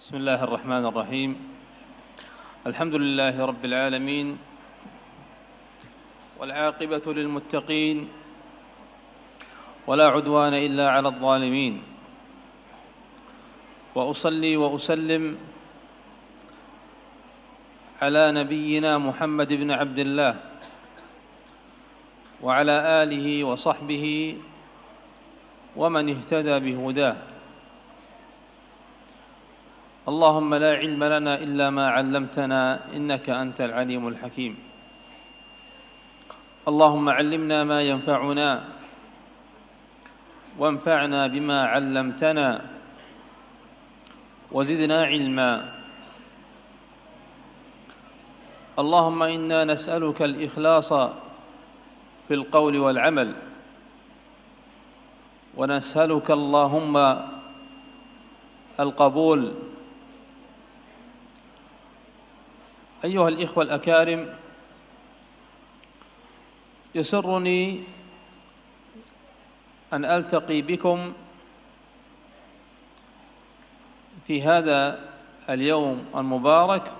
بسم الله الرحمن الرحيم. الحمد لله رب العالمين، والعاقبة للمتقين، ولا عدوان إلا على الظالمين. وأصلي وأسلم على نبينا محمد بن عبد الله وعلى آله وصحبه ومن اهتدى بهداه. اللهم لا علم لنا إلا ما علمتنا إنك أنت العليم الحكيم. اللهم علمنا ما ينفعنا وانفعنا بما علمتنا وزدنا علما. اللهم إنا نسألك الإخلاص في القول والعمل، ونسألك اللهم القبول. أيها الإخوة الأكارم، يسرني أن ألتقي بكم في هذا اليوم المبارك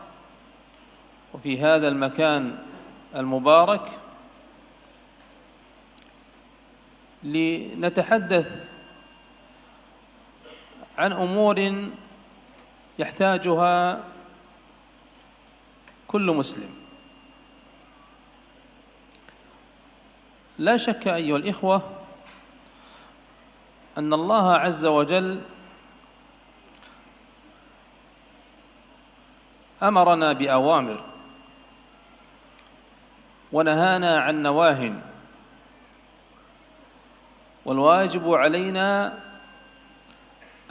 وفي هذا المكان المبارك لنتحدث عن أمور يحتاجها كل مسلم. لا شك أيها الإخوة أن الله عز وجل أمرنا بأوامر ونهانا عن نواه، والواجب علينا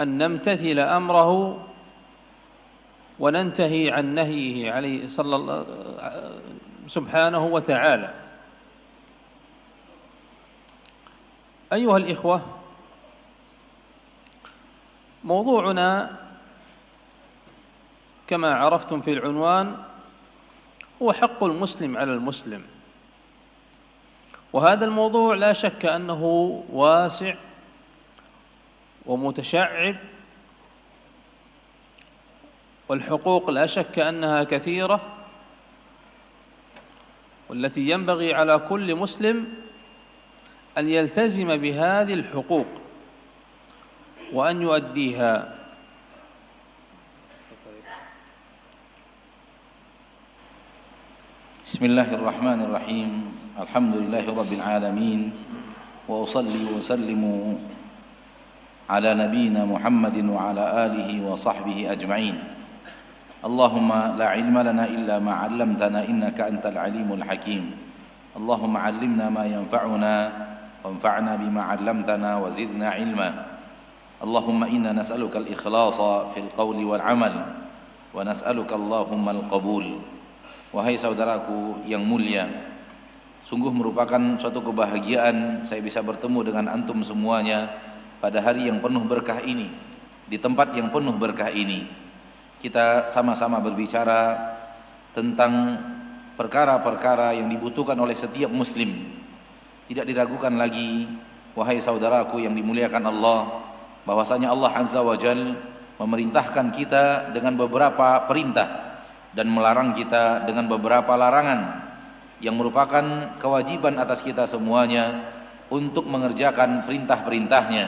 أن نمتثل أمره وننتهي عن نهيه عليه سبحانه وتعالى. أيها الإخوة، موضوعنا كما عرفتم في العنوان هو حق المسلم على المسلم، وهذا الموضوع لا شك أنه واسع ومتشعب، والحقوق لا شك أنها كثيرة، والتي ينبغي على كل مسلم أن يلتزم بهذه الحقوق وأن يؤديها. بسم الله الرحمن الرحيم. الحمد لله رب العالمين، وأصلي وأسلم على نبينا محمد وعلى آله وصحبه أجمعين. اللهم لا علم لنا إلا ما علمتنا إنك أنت العليم الحكيم. اللهم علمنا ما ينفعنا وانفعنا بما علمتنا وزدنا علما. اللهم إنا نسألك الإخلاص في القول والعمل ونسألك اللهم القبول. Wahai saudaraku yang mulia, sungguh merupakan suatu kebahagiaan saya bisa bertemu dengan antum semuanya pada hari yang penuh berkah ini, di tempat yang penuh berkah ini. Kita sama-sama berbicara tentang perkara-perkara yang dibutuhkan oleh setiap muslim. Tidak diragukan lagi, wahai saudaraku yang dimuliakan Allah, bahwasanya Allah Azza wa Jalla memerintahkan kita dengan beberapa perintah dan melarang kita dengan beberapa larangan, yang merupakan kewajiban atas kita semuanya untuk mengerjakan perintah-perintahnya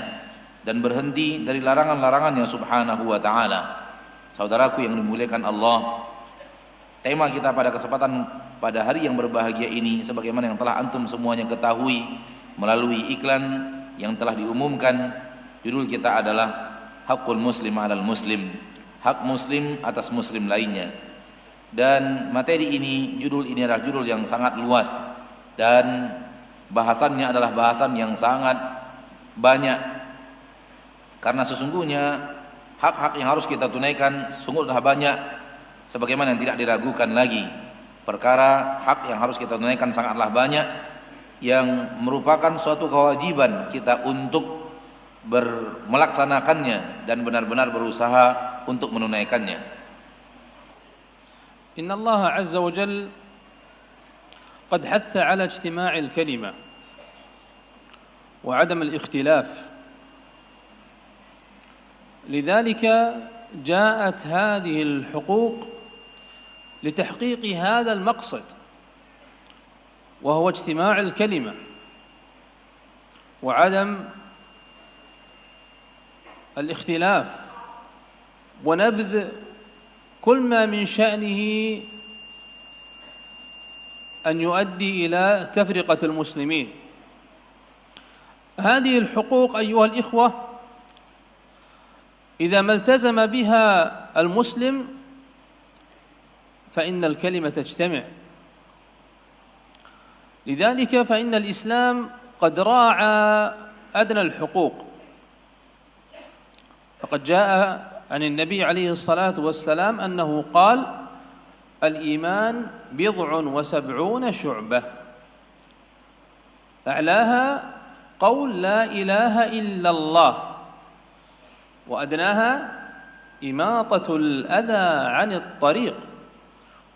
dan berhenti dari larangan-larangannya subhanahu wa ta'ala. Saudaraku yang dimuliakan Allah, tema kita pada kesempatan pada hari yang berbahagia ini, sebagaimana yang telah antum semuanya ketahui melalui iklan yang telah diumumkan, judul kita adalah Hakul Muslim 'alal Muslim, hak muslim atas muslim lainnya. Dan materi ini, judul ini adalah judul yang sangat luas, dan bahasannya adalah bahasan yang sangat banyak, karena sesungguhnya hak-hak yang harus kita tunaikan sungguh sudah banyak, sebagaimana yang tidak diragukan lagi. Perkara hak yang harus kita tunaikan sangatlah banyak, yang merupakan suatu kewajiban kita untuk melaksanakannya dan benar-benar berusaha untuk menunaikannya. إن الله عز وجل قد حث على اجتماع الكلمة وعدم الاختلاف، لذلك جاءت هذه الحقوق لتحقيق هذا المقصد، وهو اجتماع الكلمة وعدم الاختلاف ونبذ كل ما من شأنه أن يؤدي إلى تفرقة المسلمين. هذه الحقوق أيها الإخوة إذا ما التزم بها المسلم فإن الكلمة تجتمع. لذلك فإن الإسلام قد راعى أدنى الحقوق، فقد جاء عن النبي عليه الصلاة والسلام أنه قال: الإيمان 70 شعبة أعلاها قول لا إله إلا الله، وأدناها إماطة الأذى عن الطريق،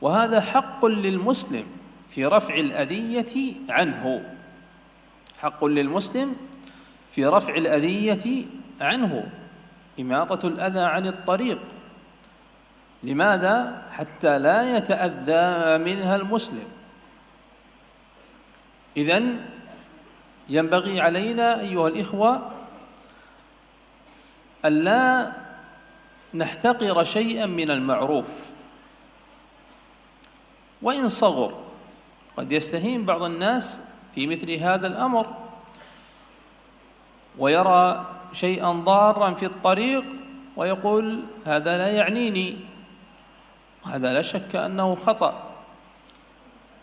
وهذا حق للمسلم في رفع الأذية عنه، حق للمسلم في رفع الأذية عنه، إماطة الأذى عن الطريق. لماذا؟ حتى لا يتأذى منها المسلم. إذن ينبغي علينا أيها الإخوة ألا نحتقر شيئا من المعروف وإن صغر. قد يستهين بعض الناس في مثل هذا الأمر ويرى شيئا ضارا في الطريق ويقول: هذا لا يعنيني، وهذا لا شك أنه خطأ.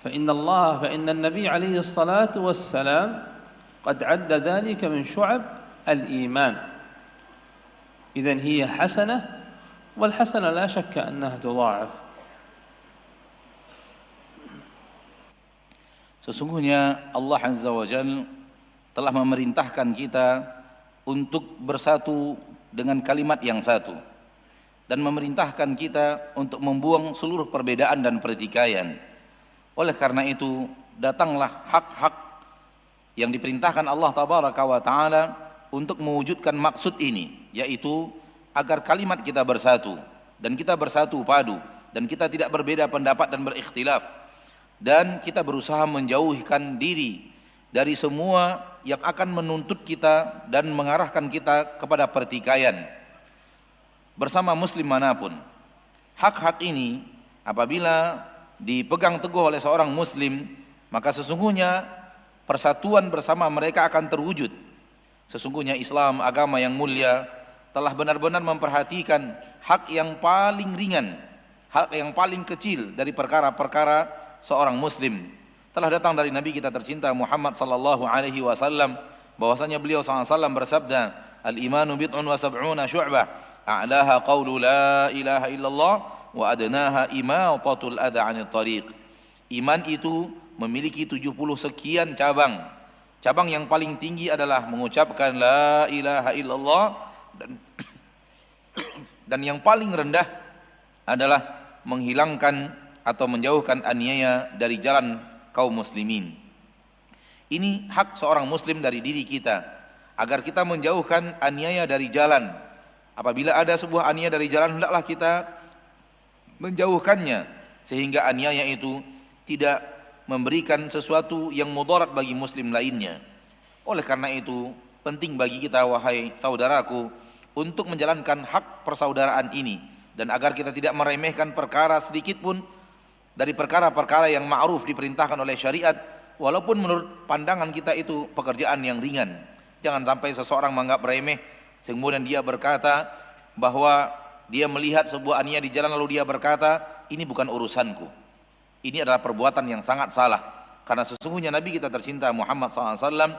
فإن النبي عليه الصلاة والسلام قد عد ذلك من شعب الإيمان. إذن هي حسنة، والحسنة لا شك أنها تضاعف. Sesungguhnya Allah Azza wa Jalla telah memerintahkan kita untuk bersatu dengan kalimat yang satu, dan memerintahkan kita untuk membuang seluruh perbedaan dan pertikaian. Oleh karena itu, datanglah hak-hak yang diperintahkan Allah Tabaraka wa Ta'ala untuk mewujudkan maksud ini, yaitu agar kalimat kita bersatu, dan kita bersatu padu, dan kita tidak berbeda pendapat dan berikhtilaf, dan kita berusaha menjauhkan diri dari semua yang akan menuntut kita dan mengarahkan kita kepada pertikaian bersama muslim manapun. Hak-hak ini apabila dipegang teguh oleh seorang muslim, maka sesungguhnya persatuan bersama mereka akan terwujud. Sesungguhnya Islam, agama yang mulia, telah benar-benar memperhatikan hak yang paling ringan, hak yang paling kecil dari perkara-perkara seorang muslim. Telah datang dari Nabi kita tercinta Muhammad sallallahu alaihi wasallam bahwasanya beliau sallallahu alaihi wasallam bersabda: "Al-imanu bid'un wa sab'una syu'bah, a'laha qawlu la ilaha illallah wa adnaha imatatul adha 'anil tariq." Iman itu memiliki 70 sekian cabang. Cabang yang paling tinggi adalah mengucapkan la ilaha illallah, dan yang paling rendah adalah menghilangkan atau menjauhkan aniaya dari jalan kaum muslimin. Ini hak seorang muslim dari diri kita, agar kita menjauhkan aniaya dari jalan. Apabila ada sebuah aniaya dari jalan, hendaklah kita menjauhkannya, sehingga aniaya itu tidak memberikan sesuatu yang mudarat bagi muslim lainnya. Oleh karena itu, penting bagi kita, wahai saudaraku, untuk menjalankan hak persaudaraan ini, dan agar kita tidak meremehkan perkara sedikit pun dari perkara-perkara yang ma'ruf diperintahkan oleh syariat, walaupun menurut pandangan kita itu pekerjaan yang ringan. Jangan sampai seseorang menganggap remeh, kemudian dia berkata bahwa dia melihat sebuah aniaya di jalan lalu dia berkata, ini bukan urusanku. Ini adalah perbuatan yang sangat salah, karena sesungguhnya Nabi kita tercinta Muhammad SAW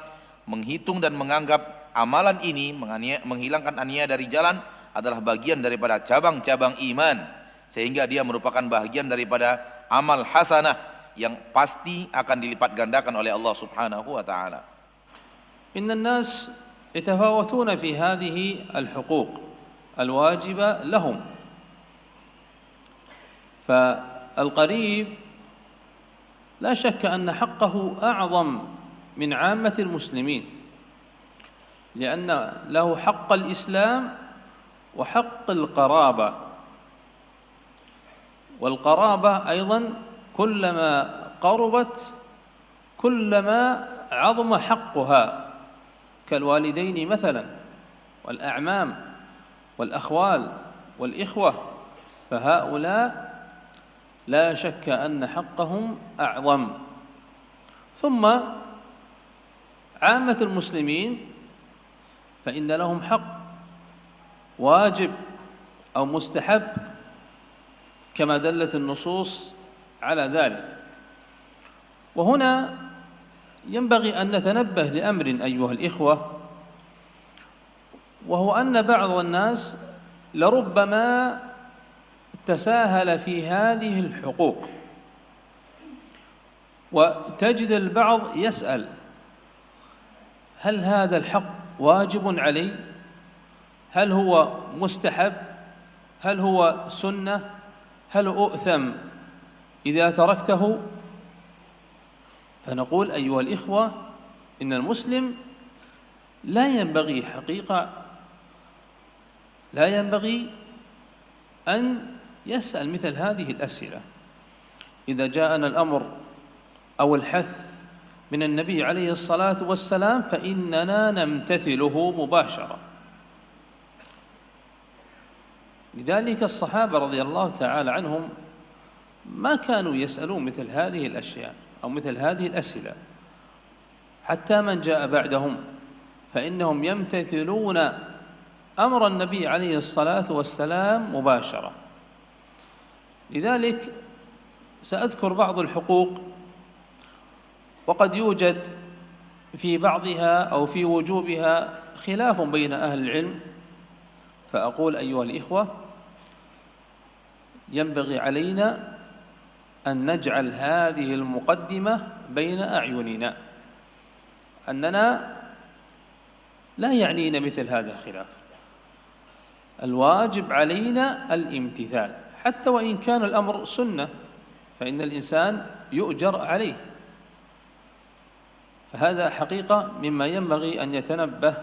menghitung dan menganggap amalan ini, menghilangkan aniaya dari jalan, adalah bagian daripada cabang-cabang iman, sehingga dia merupakan bagian daripada amal hasanah yang pasti akan dilipat gandakan oleh Allah Subhanahu wa taala. Inna an-nas yatafawatuna fi hadhihi al-huquq al-wajiba lahum. فالقريب لا شك أن حقه أعظم من عامة المسلمين، لأن له حق الإسلام وحق القرابة. والقرابة أيضا كلما قربت كلما عظم حقها، كالوالدين مثلا والأعمام والأخوال والإخوة، فهؤلاء لا شك أن حقهم أعظم. ثم عامة المسلمين فإن لهم حق واجب أو مستحب كما دلت النصوص على ذلك. وهنا ينبغي أن نتنبه لأمر أيها الإخوة، وهو أن بعض الناس لربما تساهل في هذه الحقوق، وتجد البعض يسأل: هل هذا الحق واجب علي؟ هل هو مستحب؟ هل هو سنة؟ هل أؤثم إذا تركته؟ فنقول أيها الإخوة، إن المسلم لا ينبغي أن يسأل مثل هذه الأسئلة. إذا جاءنا الأمر أو الحث من النبي عليه الصلاة والسلام فإننا نمتثله مباشرة. لذلك الصحابة رضي الله تعالى عنهم ما كانوا يسألون مثل هذه الأشياء أو مثل هذه الأسئلة، حتى من جاء بعدهم فإنهم يمتثلون أمر النبي عليه الصلاة والسلام مباشرة. لذلك سأذكر بعض الحقوق، وقد يوجد في بعضها أو في وجوبها خلاف بين أهل العلم، فأقول أيها الإخوة، ينبغي علينا أن نجعل هذه المقدمة بين أعيننا، أننا لا يعنينا مثل هذا الخلاف، الواجب علينا الامتثال، حتى وإن كان الأمر سنة فإن الإنسان يؤجر عليه. فهذا حقيقة مما ينبغي أن يتنبه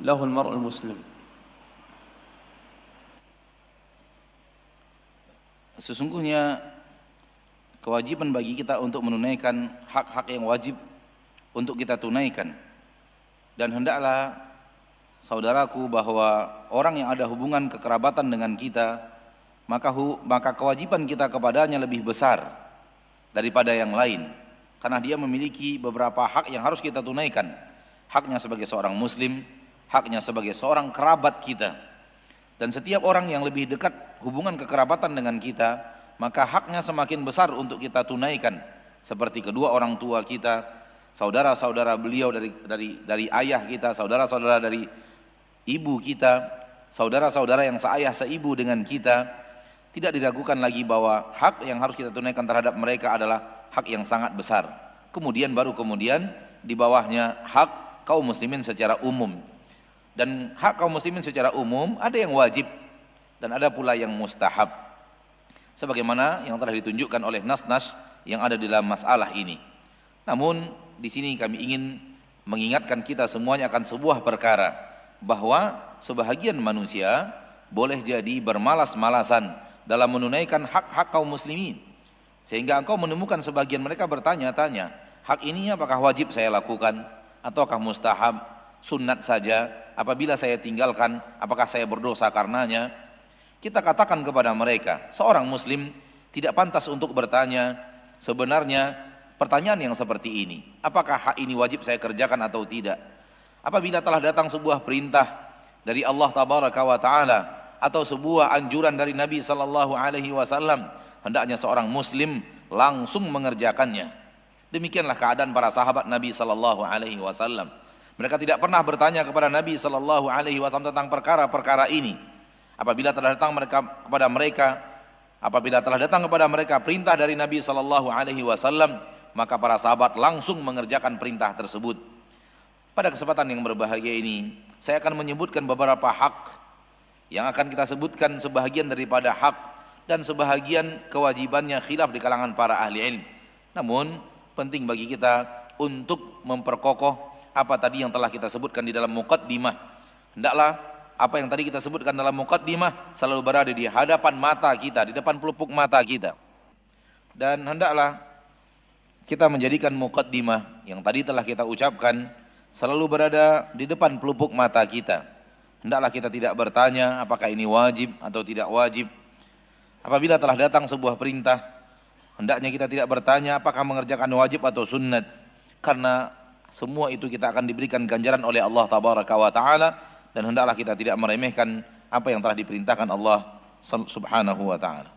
له المرء المسلم. Sesungguhnya kewajiban bagi kita untuk menunaikan hak-hak yang wajib untuk kita tunaikan. Dan hendaklah saudaraku bahwa orang yang ada hubungan kekerabatan dengan kita, maka kewajiban kita kepadanya lebih besar daripada yang lain, karena dia memiliki beberapa hak yang harus kita tunaikan. Haknya sebagai seorang muslim, haknya sebagai seorang kerabat kita. Dan setiap orang yang lebih dekat hubungan kekerabatan dengan kita, maka haknya semakin besar untuk kita tunaikan. Seperti kedua orang tua kita, saudara-saudara beliau dari ayah kita, saudara-saudara dari ibu kita, saudara-saudara yang seayah seibu dengan kita. Tidak diragukan lagi bahwa hak yang harus kita tunaikan terhadap mereka adalah hak yang sangat besar. Kemudian di bawahnya hak kaum muslimin secara umum. Dan hak kaum muslimin secara umum ada yang wajib dan ada pula yang mustahab, sebagaimana yang telah ditunjukkan oleh nas-nas yang ada di dalam masalah ini. Namun di sini kami ingin mengingatkan kita semuanya akan sebuah perkara, bahwa sebahagian manusia boleh jadi bermalas-malasan dalam menunaikan hak-hak kaum muslimin, sehingga engkau menemukan sebagian mereka bertanya-tanya, hak ini apakah wajib saya lakukan ataukah mustahab, sunat saja, apabila saya tinggalkan apakah saya berdosa karenanya? Kita katakan kepada mereka, seorang muslim tidak pantas untuk bertanya sebenarnya pertanyaan yang seperti ini, apakah hak ini wajib saya kerjakan atau tidak. Apabila telah datang sebuah perintah dari Allah Tabaraka wa Ta'ala atau sebuah anjuran dari Nabi Sallallahu Alaihi Wasallam, hendaknya seorang muslim langsung mengerjakannya. Demikianlah keadaan para sahabat Nabi Sallallahu Alaihi Wasallam. Mereka tidak pernah bertanya kepada Nabi Sallallahu Alaihi Wasallam tentang perkara-perkara ini. Apabila telah datang kepada mereka perintah dari Nabi Sallallahu Alaihi Wasallam, maka para sahabat langsung mengerjakan perintah tersebut. Pada kesempatan yang berbahagia ini, saya akan menyebutkan beberapa hak yang akan kita sebutkan sebahagian daripada hak dan sebahagian kewajibannya khilaf di kalangan para ahli ilmu. Namun penting bagi kita untuk memperkokoh apa tadi yang telah kita sebutkan di dalam muqaddimah. Hendaklah apa yang tadi kita sebutkan dalam muqaddimah selalu berada di hadapan mata kita, di depan pelupuk mata kita. Dan hendaklah kita menjadikan muqaddimah yang tadi telah kita ucapkan selalu berada di depan pelupuk mata kita. Hendaklah kita tidak bertanya apakah ini wajib atau tidak wajib. Apabila telah datang sebuah perintah, hendaknya kita tidak bertanya apakah mengerjakan wajib atau sunnat, karena semua itu kita akan diberikan ganjaran oleh Allah tabaraka wa ta'ala. Dan hendaklah kita tidak meremehkan apa yang telah diperintahkan Allah subhanahu wa ta'ala.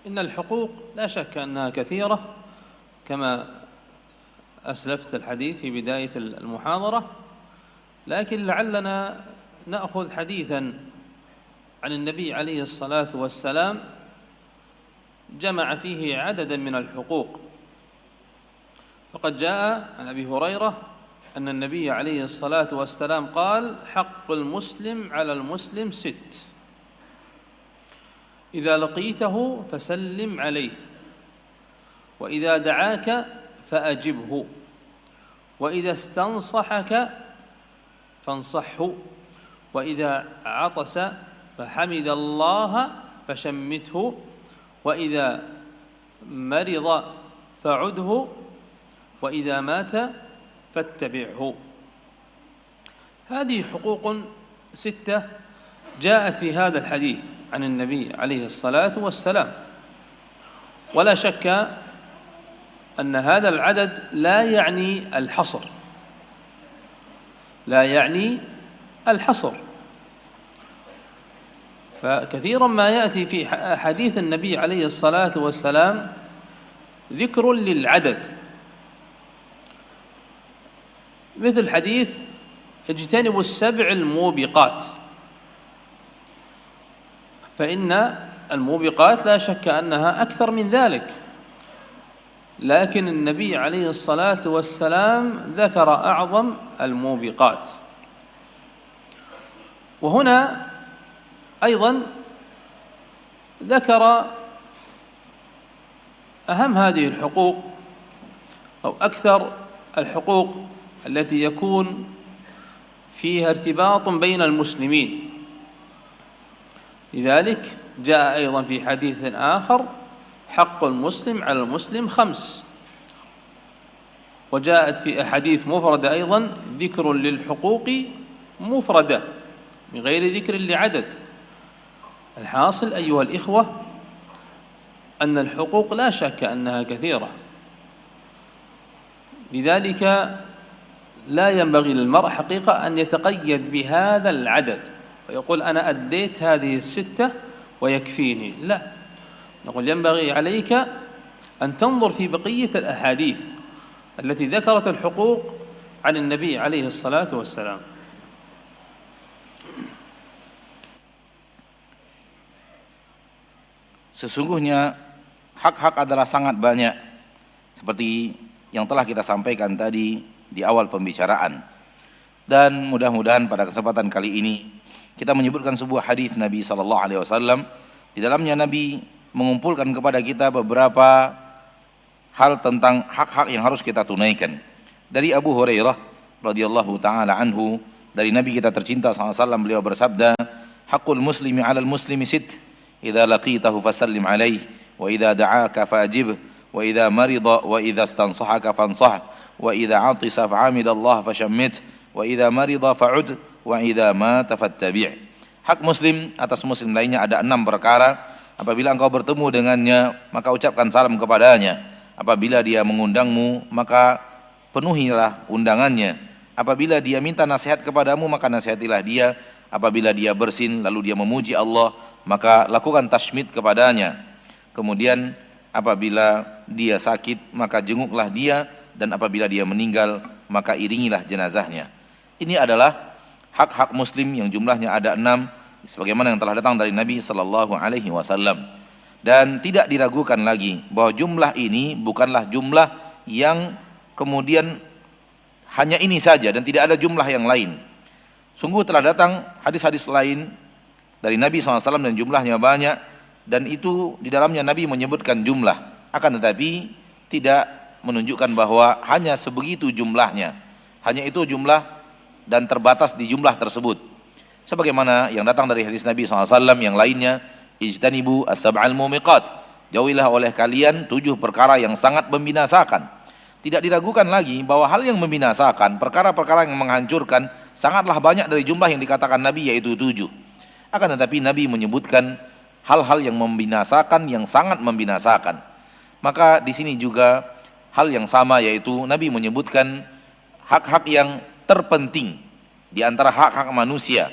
إن الحقوق لا شك أنها كثيرة كما أسلفت الحديث في بداية المحاضرة، لكن لعلنا نأخذ حديثا عن النبي عليه الصلاة والسلام جمع فيه عددا من الحقوق. فقد جاء عن أبي هريرة أن النبي عليه الصلاة والسلام قال: حق المسلم على المسلم 6، إذا لقيته فسلم عليه، وإذا دعاك فأجبه، وإذا استنصحك فانصحه، وإذا عطس فحمد الله فشمته، وإذا مرض فعده، وإذا مات فاتبعه. هذه حقوق 6 جاءت في هذا الحديث عن النبي عليه الصلاة والسلام، ولا شك أن هذا العدد لا يعني الحصر، لا يعني الحصر. فكثيرا ما يأتي في حديث النبي عليه الصلاة والسلام ذكر للعدد، مثل حديث اجتنبوا السبع الموبقات، فإن الموبقات لا شك أنها أكثر من ذلك، لكن النبي عليه الصلاة والسلام ذكر أعظم الموبقات. وهنا أيضا ذكر أهم هذه الحقوق أو أكثر الحقوق التي يكون فيها ارتباط بين المسلمين. لذلك جاء أيضا في حديث آخر: حق المسلم على المسلم 5. وجاءت في أحاديث مفردة أيضا ذكر للحقوق مفردة من غير ذكر لعدد. الحاصل أيها الإخوة أن الحقوق لا شك أنها كثيرة، لذلك لا ينبغي للمرء حقيقة أن يتقيد بهذا العدد ويقول أنا أديت هذه 6 ويكفيني، لا، نقول ينبغي عليك أن تنظر في بقية الأحاديث التي ذكرت الحقوق عن النبي عليه الصلاة والسلام. Sesungguhnya hak-hak adalah sangat banyak, seperti yang telah kita sampaikan tadi di awal pembicaraan. Dan mudah-mudahan pada kesempatan kali ini kita menyebutkan sebuah hadis Nabi SAW. Di dalamnya Nabi mengumpulkan kepada kita beberapa hal tentang hak-hak yang harus kita tunaikan. Dari Abu Hurairah radhiyallahu taala anhu, dari Nabi kita tercinta SAW, beliau bersabda: "Haqqul muslimi 'alal muslimi 6, idza laqitahu fasallim 'alaihi, wa idza da'aka fa'ajibh, wa idza marida wa idza istansahaka fansah, wa idza 'atisa fa'amidallah fashammit, wa idza marida fa'ud, wa idza mata fattabi'." Hak muslim atas muslim lainnya ada 6 perkara. Apabila engkau bertemu dengannya, maka ucapkan salam kepadanya. Apabila dia mengundangmu, maka penuhilah undangannya. Apabila dia minta nasihat kepadamu, maka nasihatilah dia. Apabila dia bersin lalu dia memuji Allah, maka lakukan tashmid kepadanya. Kemudian apabila dia sakit, maka jenguklah dia, dan apabila dia meninggal, maka iringilah jenazahnya. Ini adalah hak-hak muslim yang jumlahnya ada 6, sebagaimana yang telah datang dari Nabi SAW. Dan tidak diragukan lagi bahwa jumlah ini bukanlah jumlah yang kemudian hanya ini saja dan tidak ada jumlah yang lain. Sungguh telah datang hadis-hadis lain dari Nabi SAW dan jumlahnya banyak, dan itu di dalamnya Nabi menyebutkan jumlah, akan tetapi tidak menunjukkan bahwa hanya sebegitu jumlahnya, hanya itu jumlah dan terbatas di jumlah tersebut. Sebagaimana yang datang dari hadis Nabi SAW yang lainnya, ijtanibu as-sab'al mumiqat, jauhilah oleh kalian 7 perkara yang sangat membinasakan. Tidak diragukan lagi bahwa hal yang membinasakan, perkara-perkara yang menghancurkan, sangatlah banyak dari jumlah yang dikatakan Nabi, yaitu 7. Akan tetapi Nabi menyebutkan hal-hal yang membinasakan, yang sangat membinasakan. Maka di sini juga hal yang sama, yaitu Nabi menyebutkan hak-hak yang terpenting di antara hak-hak manusia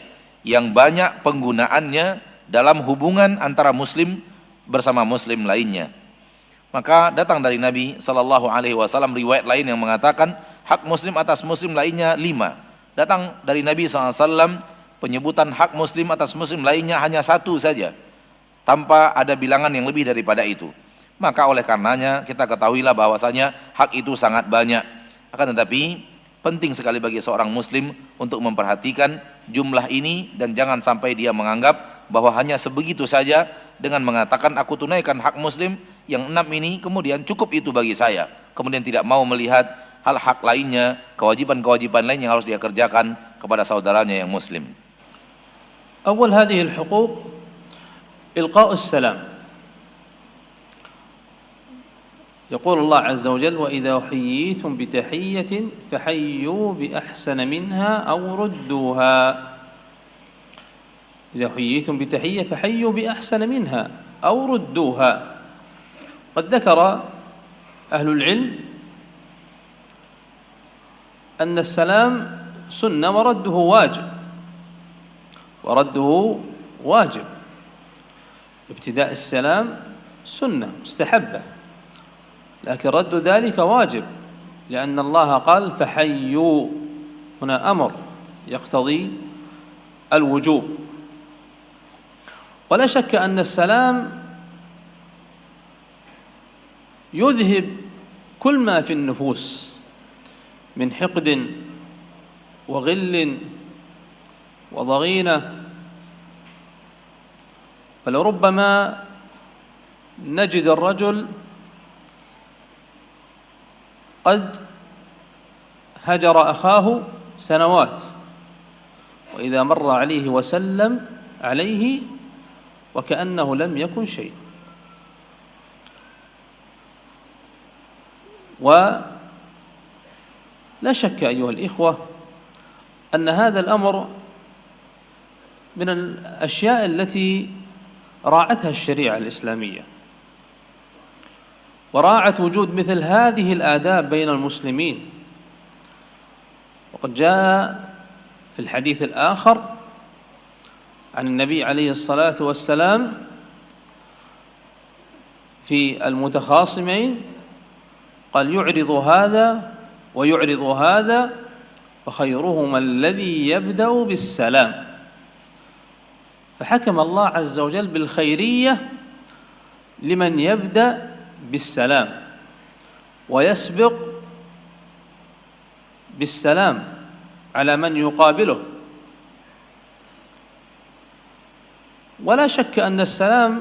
yang banyak penggunaannya dalam hubungan antara muslim bersama muslim lainnya. Maka datang dari Nabi sallallahu alaihi wasallam riwayat lain yang mengatakan hak muslim atas muslim lainnya 5. Datang dari Nabi sallallahu alaihi wasallam penyebutan hak muslim atas muslim lainnya hanya 1 saja, tanpa ada bilangan yang lebih daripada itu. Maka oleh karenanya kita ketahuilah bahwasanya hak itu sangat banyak. Akan tetapi penting sekali bagi seorang muslim untuk memperhatikan jumlah ini dan jangan sampai dia menganggap bahwa hanya sebegitu saja dengan mengatakan aku tunaikan hak muslim yang 6 ini, kemudian cukup itu bagi saya. Kemudian tidak mau melihat hal-hak lainnya, kewajiban-kewajiban lain yang harus dia kerjakan kepada saudaranya yang muslim. أول هذه الحقوق إلقاء السلام. يقول الله عز وجل وإذا حييتم بتحية فحيوا بأحسن منها أو ردوها. إذا حييتم بتحية فحيوا بأحسن منها أو ردوها. قد ذكر أهل العلم أن السلام سنة ورده واجب، ورده واجب. ابتداء السلام سنة مستحبة، لكن رد ذلك واجب، لأن الله قال فحيوا، هنا أمر يقتضي الوجوب. ولا شك أن السلام يذهب كل ما في النفوس من حقد وغل وضغينة. فلربما نجد الرجل قد هجر أخاه سنوات، وإذا مر عليه وسلم عليه وكأنه لم يكن شيء. ولا شك أيها الإخوة أن هذا الأمر من الأشياء التي راعتها الشريعة الإسلامية، وراعت وجود مثل هذه الآداب بين المسلمين. وقد جاء في الحديث الآخر عن النبي عليه الصلاة والسلام في المتخاصمين قال يعرض هذا ويعرض هذا وخيرهما الذي يبدأ بالسلام. فحكم الله عز وجل بالخيرية لمن يبدأ بالسلام ويسبق بالسلام على من يقابله. ولا شك أن السلام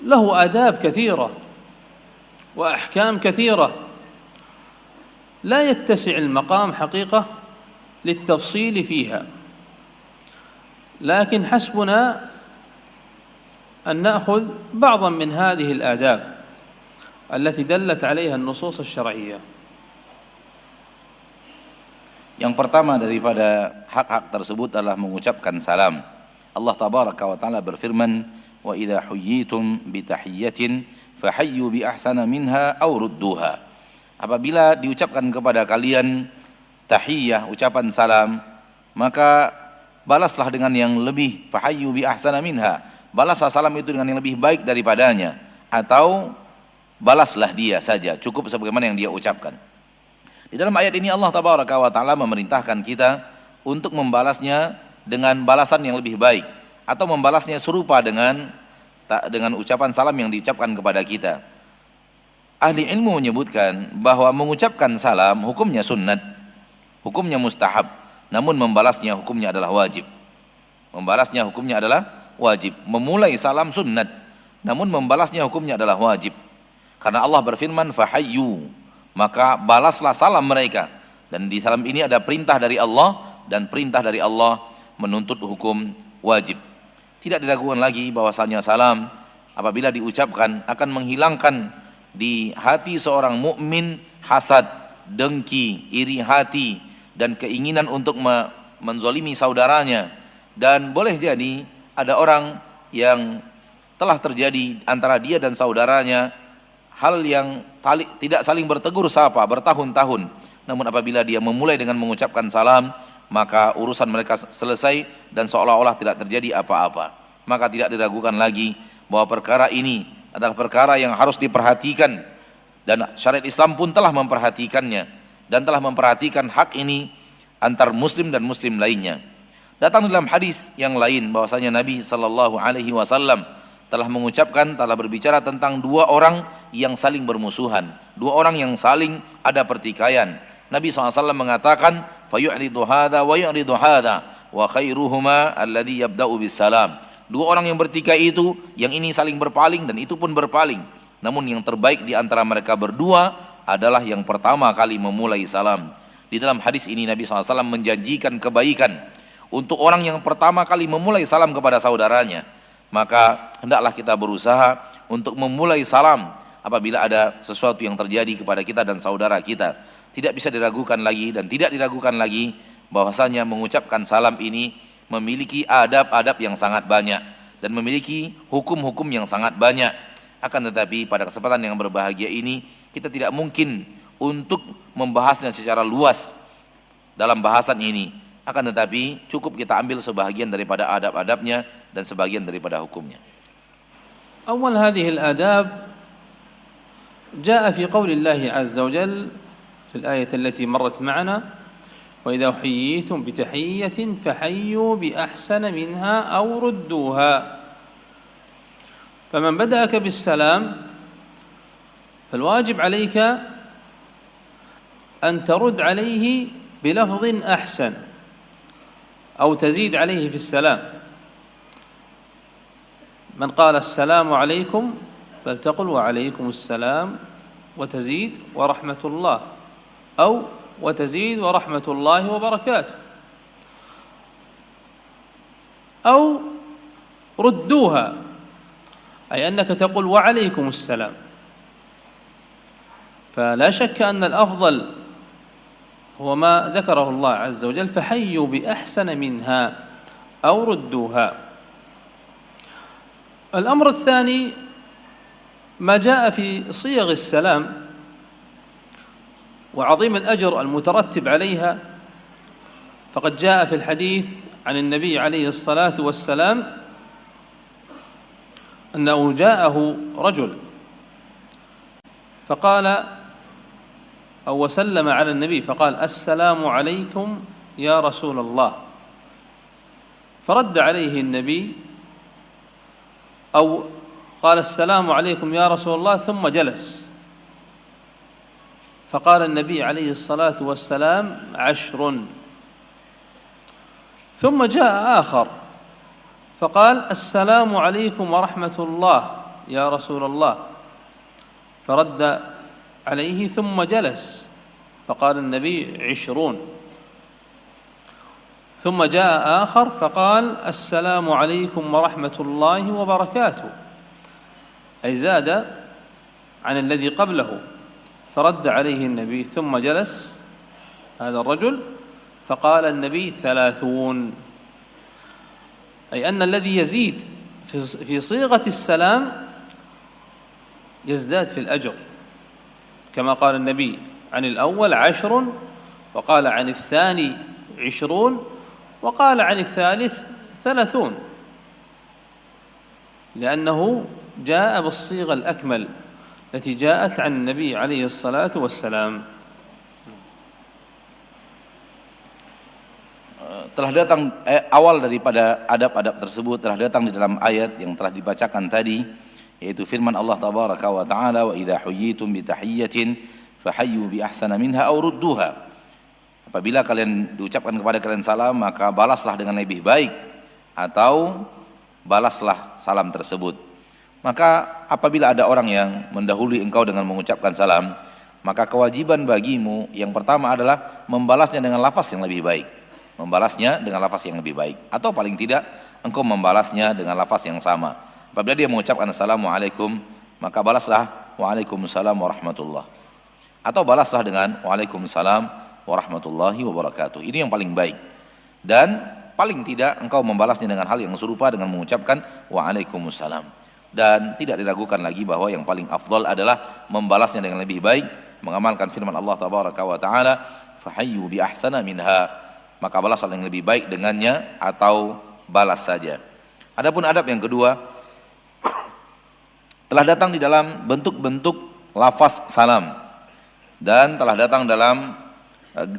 له آداب كثيرة وأحكام كثيرة لا يتسع المقام حقيقة للتفصيل فيها، لكن حسبنا أن نأخذ بعضا من هذه الآداب التي دلت عليها النصوص الشرعية. Yang pertama daripada hak-hak tersebut adalah mengucapkan salam. Allah tabaraka wa taala berfirman, "Wa idza huyyitum bi tahiyyatin fahayyu bi ahsana minha aw rudduha." Apabila diucapkan kepada kalian tahiyyah, ucapan salam, maka balaslah dengan yang lebih, fahayyu bi ahsana minha. Balaslah salam itu dengan yang lebih baik daripadanya, atau balaslah dia saja, cukup sebagaimana yang dia ucapkan. Di dalam ayat ini Allah tabaraka wa taala memerintahkan kita untuk membalasnya dengan balasan yang lebih baik, atau membalasnya serupa dengan ucapan salam yang diucapkan kepada kita. Ahli ilmu menyebutkan bahwa mengucapkan salam hukumnya sunnat, hukumnya mustahab, namun membalasnya hukumnya adalah wajib. Membalasnya hukumnya adalah wajib. Memulai salam sunnat, namun membalasnya hukumnya adalah wajib. Karena Allah berfirman fahayyu, maka balaslah salam mereka. Dan di salam ini ada perintah dari Allah, dan perintah dari Allah menuntut hukum wajib. Tidak diragukan lagi bahwasanya salam apabila diucapkan akan menghilangkan di hati seorang mukmin hasad, dengki, iri hati dan keinginan untuk menzolimi saudaranya. Dan boleh jadi ada orang yang telah terjadi antara dia dan saudaranya hal yang tidak saling bertegur sapa bertahun-tahun. Namun apabila dia memulai dengan mengucapkan salam, maka urusan mereka selesai dan seolah-olah tidak terjadi apa-apa. Maka tidak diragukan lagi bahwa perkara ini adalah perkara yang harus diperhatikan, dan syariat Islam pun telah memperhatikannya dan telah memperhatikan hak ini antar muslim dan muslim lainnya. Datang dalam hadis yang lain bahwasanya Nabi sallallahu alaihi wasallam telah mengucapkan, telah berbicara tentang dua orang yang saling bermusuhan, dua orang yang saling ada pertikaian. Nabi SAW mengatakan, fayu'ridu hadha wa yu'ridu hadha wa khairuhuma alladhi yabda'u bisalam. Dua orang yang bertikai itu, yang ini saling berpaling dan itu pun berpaling. Namun yang terbaik di antara mereka berdua adalah yang pertama kali memulai salam. Di dalam hadis ini Nabi SAW menjanjikan kebaikan untuk orang yang pertama kali memulai salam kepada saudaranya. Maka hendaklah kita berusaha untuk memulai salam apabila ada sesuatu yang terjadi kepada kita dan saudara kita. Tidak bisa diragukan lagi dan tidak diragukan lagi bahwasanya mengucapkan salam ini memiliki adab-adab yang sangat banyak dan memiliki hukum-hukum yang sangat banyak. Akan tetapi pada kesempatan yang berbahagia ini kita tidak mungkin untuk membahasnya secara luas dalam bahasan ini. Akan tetapi cukup kita ambil sebahagian daripada adab-adabnya dan sebagian daripada hukumnya. أول هذه الآداب جاء في قول الله عز وجل في الآية التي مرت معنا وإذا حييتم بتحية فحيوا بأحسن منها أو ردوها فمن بدأك بالسلام فالواجب عليك أن ترد عليه بلفظ أحسن أو تزيد عليه في السلام. من قال السلام عليكم فلتقل وعليكم السلام وتزيد ورحمة الله أو وتزيد ورحمة الله وبركاته أو ردوها أي أنك تقول وعليكم السلام. فلا شك أن الأفضل هو ما ذكره الله عز وجل فحيوا بأحسن منها أو ردوها. الأمر الثاني ما جاء في صيغ السلام وعظيم الأجر المترتب عليها، فقد جاء في الحديث عن النبي عليه الصلاة والسلام أنه جاءه رجل فقال أو وسلم على النبي فقال السلام عليكم يا رسول الله، فرد عليه النبي أو قال السلام عليكم يا رسول الله ثم جلس، فقال النبي عليه الصلاة والسلام 10. ثم جاء آخر فقال السلام عليكم ورحمة الله يا رسول الله، فرد عليه ثم جلس فقال النبي 20. ثم جاء آخر فقال السلام عليكم ورحمة الله وبركاته، أي زاد عن الذي قبله، فرد عليه النبي ثم جلس هذا الرجل فقال النبي 30. أي أن الذي يزيد في صيغة السلام يزداد في الأجر، كما قال النبي عن الأول 10 وقال عن الثاني 20 وقال عن الثالث 30، لأنه جاء بالصيغة الأكمل التي جاءت عن النبي عليه الصلاة والسلام. Telah datang awal daripada adab-adab tersebut telah datang di dalam ayat yang telah dibacakan tadi, yaitu firman Allah tabaraka wa taala, wa idza huyyitum bi tahiyyatin fahayyu bi ahsana minha aw rudduha. Apabila kalian diucapkan kepada kalian salam, maka balaslah dengan lebih baik atau balaslah salam tersebut. Maka apabila ada orang yang mendahului engkau dengan mengucapkan salam, maka kewajiban bagimu yang pertama adalah membalasnya dengan lafaz yang lebih baik. membalasnya dengan lafaz yang lebih baik, atau paling tidak engkau membalasnya dengan lafaz yang sama. Apabila dia mengucapkan assalamualaikum, maka balaslah waalaikumsalam warahmatullah, atau balaslah dengan waalaikumsalam warahmatullahi wabarakatuh. Ini yang paling baik. Dan paling tidak engkau membalasnya dengan hal yang serupa dengan mengucapkan waalaikumsalam. Dan tidak diragukan lagi bahwa yang paling afdal adalah membalasnya dengan lebih baik, mengamalkan firman Allah tabaraka wa taala, fahayyu bi ahsana minha, maka balaslah yang lebih baik dengannya atau balas saja. Adapun adab yang kedua, telah datang di dalam bentuk-bentuk lafaz salam, dan telah datang dalam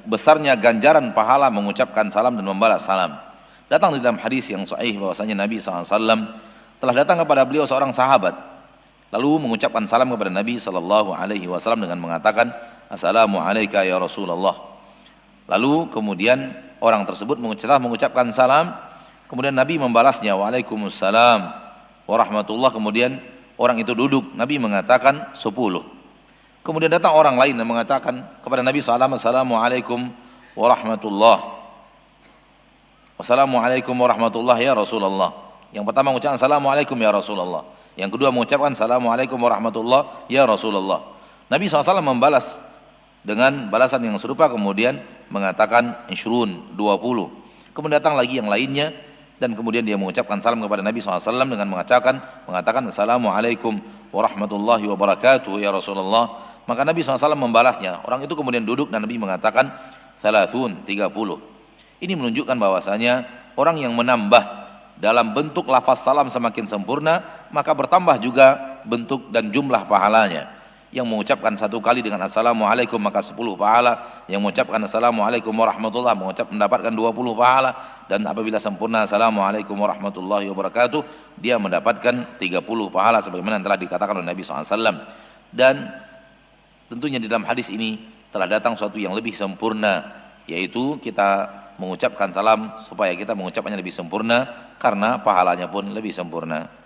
besarnya ganjaran pahala mengucapkan salam dan membalas salam. Datang di dalam hadis yang sahih bahwasanya Nabi SAW telah datang kepada beliau seorang sahabat, lalu mengucapkan salam kepada Nabi SAW dengan mengatakan, assalamualaikum ya Rasulullah. Lalu kemudian orang tersebut mengucapkan salam, kemudian Nabi membalasnya, waalaikumsalam warahmatullah. Kemudian orang itu duduk, Nabi mengatakan 10. Kemudian datang orang lain dan mengatakan kepada Nabi SAW, assalamualaikum warahmatullah, wassalamualaikum warahmatullah ya Rasulullah. Yang pertama mengucapkan assalamualaikum ya Rasulullah, yang kedua mengucapkan assalamualaikum warahmatullah ya Rasulullah. Nabi SAW membalas dengan balasan yang serupa, kemudian mengatakan ishrun, 20. Kemudian datang lagi yang lainnya, dan kemudian dia mengucapkan salam kepada Nabi SAW dengan mengatakan assalamualaikum warahmatullahi wabarakatuh ya Rasulullah. Maka Nabi SAW membalasnya. Orang itu kemudian duduk dan Nabi mengatakan 30. Ini menunjukkan bahwasanya orang yang menambah dalam bentuk lafaz salam semakin sempurna, maka bertambah juga bentuk dan jumlah pahalanya. Yang mengucapkan satu kali dengan assalamualaikum maka 10 pahala, yang mengucapkan assalamualaikum warahmatullah mendapatkan 20 pahala, dan apabila sempurna assalamualaikum warahmatullahi wabarakatuh, dia mendapatkan 30 pahala sebagaimana telah dikatakan oleh Nabi SAW. Dan tentunya di dalam hadis ini telah datang suatu yang lebih sempurna, yaitu kita mengucapkan salam supaya kita mengucapkannya lebih sempurna, karena pahalanya pun lebih sempurna.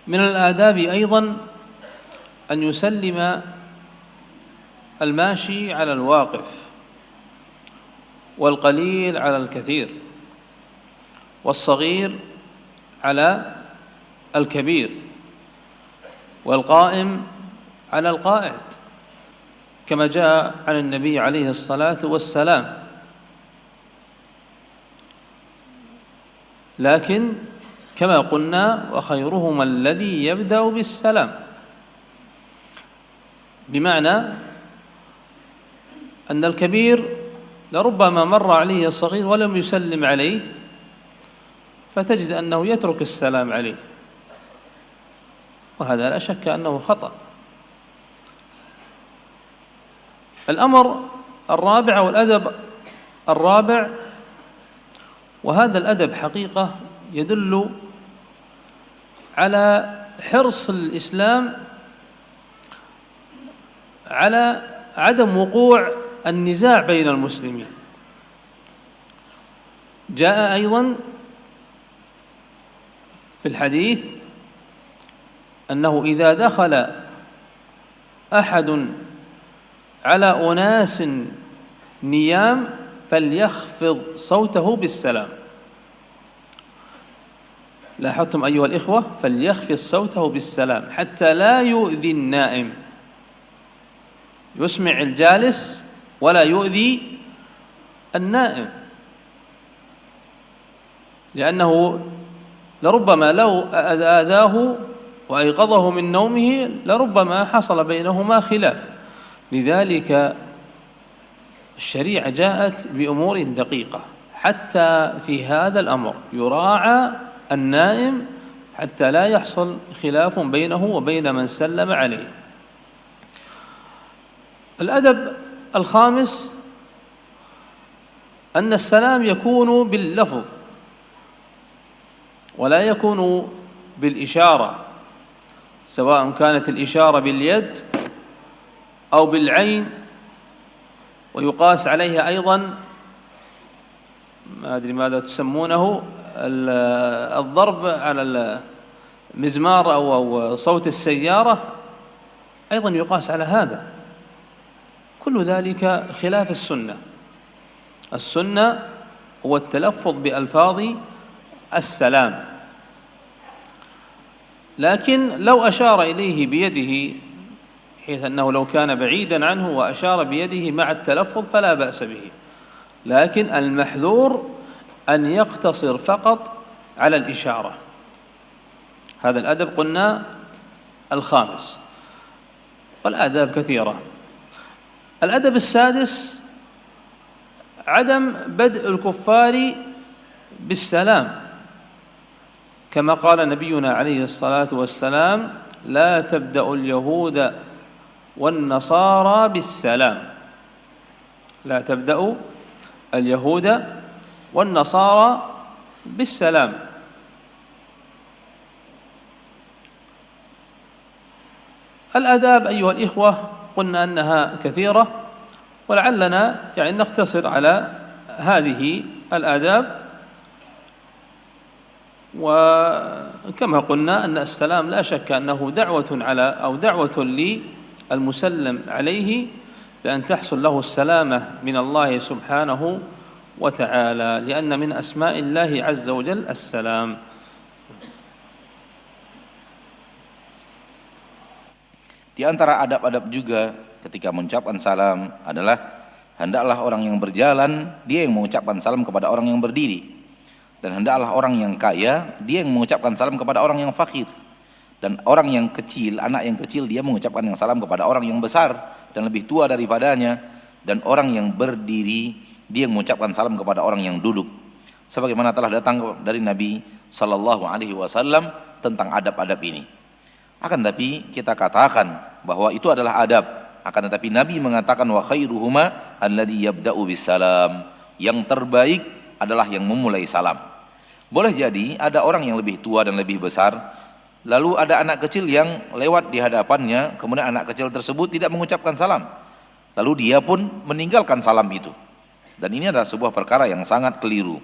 من الآداب أيضا أن يسلم الماشي على الواقف، والقليل على الكثير، والصغير على الكبير، والقائم على القاعد، كما جاء عن النبي عليه الصلاة والسلام. لكن كما قلنا وخيرهما الذي يبدأ بالسلام، بمعنى أن الكبير لربما مر عليه الصغير ولم يسلم عليه، فتجد أنه يترك السلام عليه، وهذا لا شك أنه خطأ. الأمر الرابع والأدب الرابع، وهذا الأدب حقيقة يدل على حرص الإسلام على عدم وقوع النزاع بين المسلمين. جاء أيضا في الحديث أنه إذا دخل أحد على أناس نيام فليخفض صوته بالسلام. لاحظتم أيها الإخوة؟ فليخفض صوته بالسلام حتى لا يؤذي النائم، يسمع الجالس ولا يؤذي النائم، لأنه لربما لو آذاه وأيقظه من نومه لربما حصل بينهما خلاف. لذلك الشريعة جاءت بأمور دقيقة حتى في هذا الأمر يراعى النائم حتى لا يحصل خلاف بينه وبين من سلم عليه. الأدب الخامس أن السلام يكون باللفظ ولا يكون بالإشارة، سواء كانت الإشارة باليد أو بالعين، ويقاس عليها أيضا ما أدري ماذا تسمونه الضرب على المزمار أو صوت السيارة، أيضا يقاس على هذا. كل ذلك خلاف السنة. السنة هو التلفظ بألفاظ السلام، لكن لو أشار إليه بيده حيث أنه لو كان بعيدا عنه وأشار بيده مع التلفظ فلا بأس به، لكن المحذور أن يقتصر فقط على الإشارة. هذا الأدب قلنا الخامس، والآداب كثيرة. الأدب السادس عدم بدء الكفار بالسلام، كما قال نبينا عليه الصلاة والسلام: لا تبدأ اليهود والنصارى بالسلام. لا تبدأ اليهود والنصارى بالسلام. الآداب أيها الإخوة قلنا أنها كثيرة، ولعلنا نقتصر على هذه الآداب. وكما قلنا أن السلام لا شك أنه دعوة دعوة للمسلم عليه بأن تحصل له السلامة من الله سبحانه وتعالى، لأن من أسماء الله عز وجل السلام. Di antara adab-adab juga ketika mengucapkan salam adalah hendaklah orang yang berjalan dia yang mengucapkan salam kepada orang yang berdiri, dan hendaklah orang yang kaya dia yang mengucapkan salam kepada orang yang fakir, dan orang yang kecil, anak yang kecil dia mengucapkan yang salam kepada orang yang besar dan lebih tua daripadanya, dan orang yang berdiri dia yang mengucapkan salam kepada orang yang duduk, sebagaimana telah datang dari Nabi sallallahu alaihi wasallam tentang adab-adab ini. Akan tapi kita katakan bahwa itu adalah adab, akan tetapi Nabi mengatakan wa khairuhuma alladhi yabda'u bisalam, yang terbaik adalah yang memulai salam. Boleh jadi ada orang yang lebih tua dan lebih besar, lalu ada anak kecil yang lewat di hadapannya, kemudian anak kecil tersebut tidak mengucapkan salam, lalu dia pun meninggalkan salam itu, dan ini adalah sebuah perkara yang sangat keliru.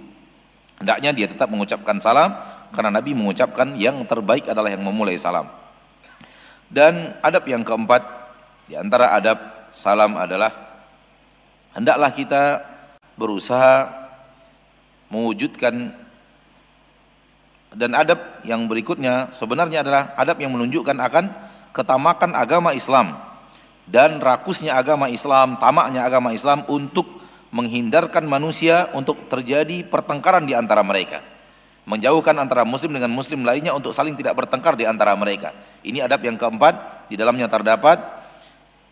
Hendaknya dia tetap mengucapkan salam, karena Nabi mengucapkan yang terbaik adalah yang memulai salam. Dan adab yang keempat di antara adab salam adalah hendaklah kita berusaha mewujudkan, dan adab yang berikutnya sebenarnya adalah adab yang menunjukkan akan ketamakan agama Islam dan rakusnya agama Islam, tamaknya agama Islam untuk menghindarkan manusia untuk terjadi pertengkaran di antara mereka, menjauhkan antara muslim dengan muslim lainnya untuk saling tidak bertengkar di antara mereka. Ini adab yang keempat, di dalamnya terdapat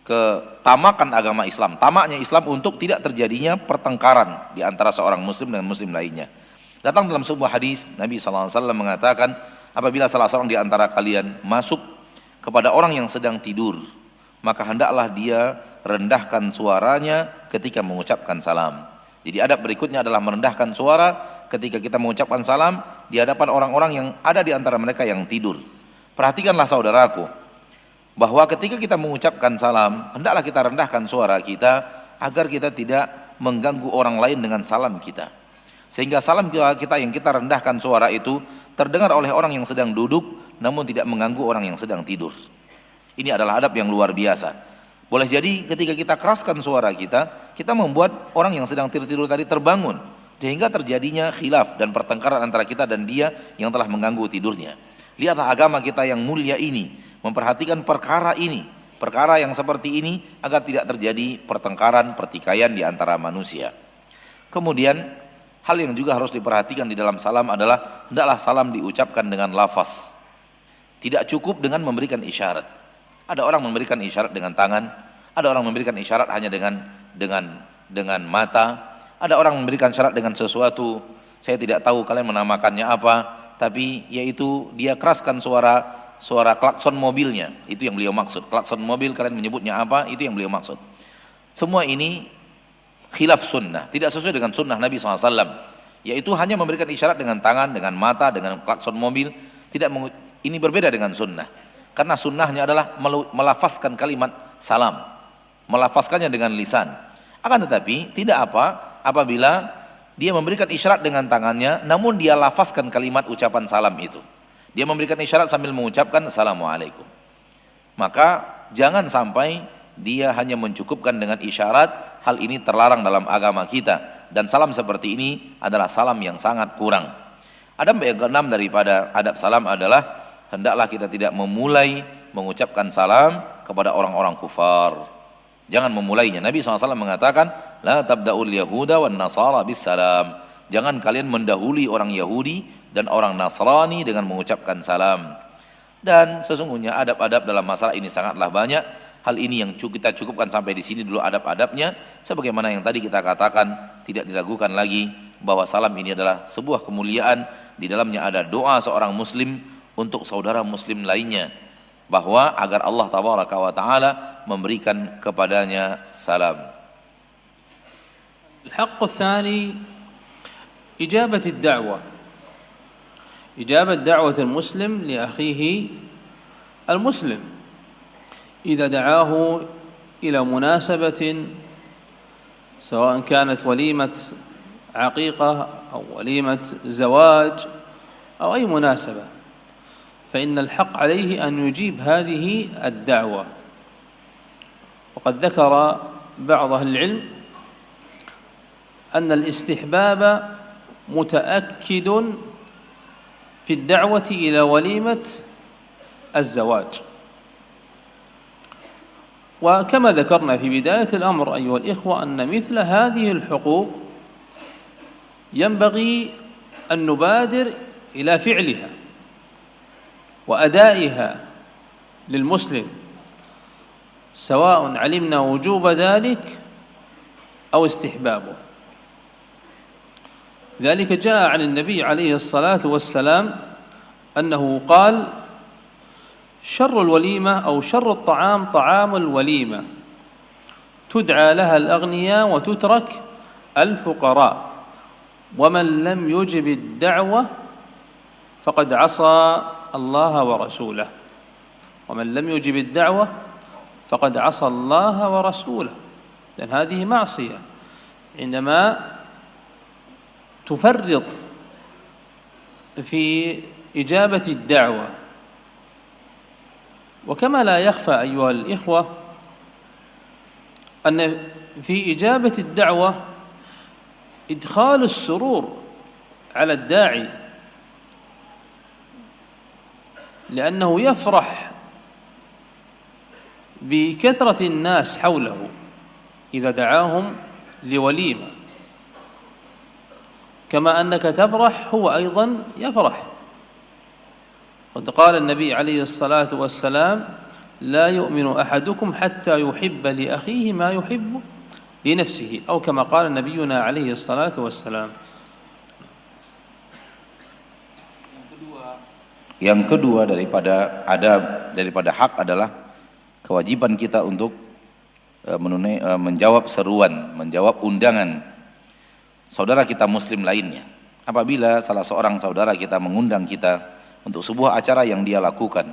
ketamakan agama Islam, tamaknya Islam untuk tidak terjadinya pertengkaran di antara seorang muslim dengan muslim lainnya. Datang dalam sebuah hadis Nabi SAW mengatakan, apabila salah seorang di antara kalian masuk kepada orang yang sedang tidur, maka hendaklah dia rendahkan suaranya ketika mengucapkan salam. Jadi adab berikutnya adalah merendahkan suara ketika kita mengucapkan salam di hadapan orang-orang yang ada di antara mereka yang tidur. Perhatikanlah saudaraku, bahwa ketika kita mengucapkan salam, hendaklah kita rendahkan suara kita agar kita tidak mengganggu orang lain dengan salam kita, sehingga salam kita yang kita rendahkan suara itu terdengar oleh orang yang sedang duduk namun tidak mengganggu orang yang sedang tidur. Ini adalah adab yang luar biasa. Boleh jadi ketika kita keraskan suara kita, kita membuat orang yang sedang tidur tadi terbangun, sehingga terjadinya khilaf dan pertengkaran antara kita dan dia yang telah mengganggu tidurnya. Lihatlah agama kita yang mulia ini memperhatikan perkara ini, perkara yang seperti ini, agar tidak terjadi pertengkaran, pertikaian di antara manusia. Kemudian hal yang juga harus diperhatikan di dalam salam adalah hendaklah salam diucapkan dengan lafaz. Tidak cukup dengan memberikan isyarat. Ada orang memberikan isyarat dengan tangan, ada orang memberikan isyarat hanya dengan mata, ada orang memberikan isyarat dengan sesuatu, saya tidak tahu kalian menamakannya apa, tapi yaitu dia keraskan suara klakson mobilnya, itu yang beliau maksud. Klakson mobil kalian menyebutnya apa, itu yang beliau maksud. Semua ini khilaf sunnah, tidak sesuai dengan sunnah Nabi SAW, yaitu hanya memberikan isyarat dengan tangan, dengan mata, dengan klakson mobil. Ini berbeda dengan sunnah, karena sunnahnya adalah melafazkan kalimat salam, melafazkannya dengan lisan. Akan tetapi tidak apabila dia memberikan isyarat dengan tangannya namun dia lafazkan kalimat ucapan salam itu. Dia memberikan isyarat sambil mengucapkan assalamualaikum. Maka jangan sampai dia hanya mencukupkan dengan isyarat. Hal ini terlarang dalam agama kita. dan salam seperti ini adalah salam yang sangat kurang. Adab yang keenam daripada adab salam adalah hendaklah kita tidak memulai mengucapkan salam kepada orang-orang kufar. Jangan memulainya. Nabi SAW mengatakan, la tabda'ul yahuda wan nasara bis salam. Jangan kalian mendahului orang Yahudi dan orang Nasrani dengan mengucapkan salam. Dan sesungguhnya adab-adab dalam masalah ini sangatlah banyak. Hal ini yang kita cukupkan sampai di sini dulu adab-adabnya. Sebagaimana yang tadi kita katakan, tidak diragukan lagi bahwa salam ini adalah sebuah kemuliaan. Di dalamnya ada doa seorang muslim untuk saudara muslim lainnya, bahwa agar Allah tabaraka wa taala memberikan kepadanya salam. الحق الثاني إجابة الدعوة، إجابة دعوة المسلم لأخيه المسلم إذا دعاه إلى مناسبة، سواء كانت وليمة عقيقة أو وليمة زواج أو أي مناسبة، فإن الحق عليه أن يجيب هذه الدعوة. وقد ذكر بعض أهل العلم أن الاستحباب متأكد في الدعوة إلى وليمة الزواج. وكما ذكرنا في بداية الأمر أيها الإخوة أن مثل هذه الحقوق ينبغي أن نبادر إلى فعلها وأدائها للمسلم، سواء علمنا وجوب ذلك أو استحبابه. ذلك جاء عن النبي عليه الصلاة والسلام أنه قال: شر الوليمة أو شر الطعام طعام الوليمة، تدعى لها الأغنياء وتترك الفقراء، ومن لم يجب الدعوة فقد عصى الله ورسوله، ومن لم يجب الدعوة فقد عصى الله ورسوله. لأن هذه معصية عندما تفرط في إجابة الدعوة. وكما لا يخفى أيها الإخوة أن في إجابة الدعوة إدخال السرور على الداعي، لأنه يفرح بكثرة الناس حوله إذا دعاهم لوليمة، كما أنك تفرح هو أيضا يفرح. قد قال النبي عليه الصلاة والسلام: لا يؤمن أحدكم حتى يحب لأخيه ما يحب لنفسه، أو كما قال نبينا عليه الصلاة والسلام. Yang kedua daripada adab, daripada hak adalah kewajiban kita untuk menjawab seruan, menjawab undangan saudara kita muslim lainnya. Apabila salah seorang saudara kita mengundang kita untuk sebuah acara yang dia lakukan,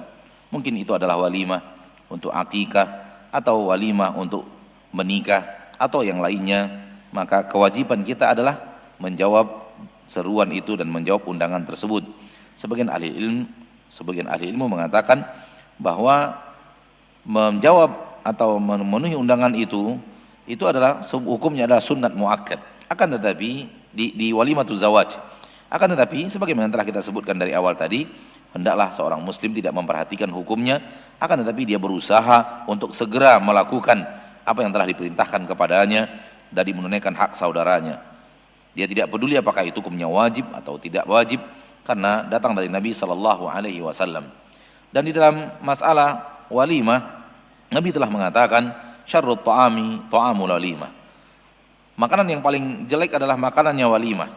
mungkin itu adalah walimah untuk akikah atau walimah untuk menikah atau yang lainnya, maka kewajiban kita adalah menjawab seruan itu dan menjawab undangan tersebut. Sebagian ahli ilmu mengatakan bahwa menjawab atau memenuhi undangan itu adalah hukumnya adalah sunnat muakkad. Akan tetapi di walimatul zawaj, akan tetapi sebagaimana telah kita sebutkan dari awal tadi, hendaklah seorang muslim tidak memperhatikan hukumnya, akan tetapi dia berusaha untuk segera melakukan apa yang telah diperintahkan kepadanya dari menunaikan hak saudaranya. Dia tidak peduli apakah itu hukumnya wajib atau tidak wajib, karena datang dari Nabi SAW. Dan di dalam masalah walimah, Nabi telah mengatakan, syarrut ta'ami ta'amul walimah. Makanan yang paling jelek adalah makanannya walimah.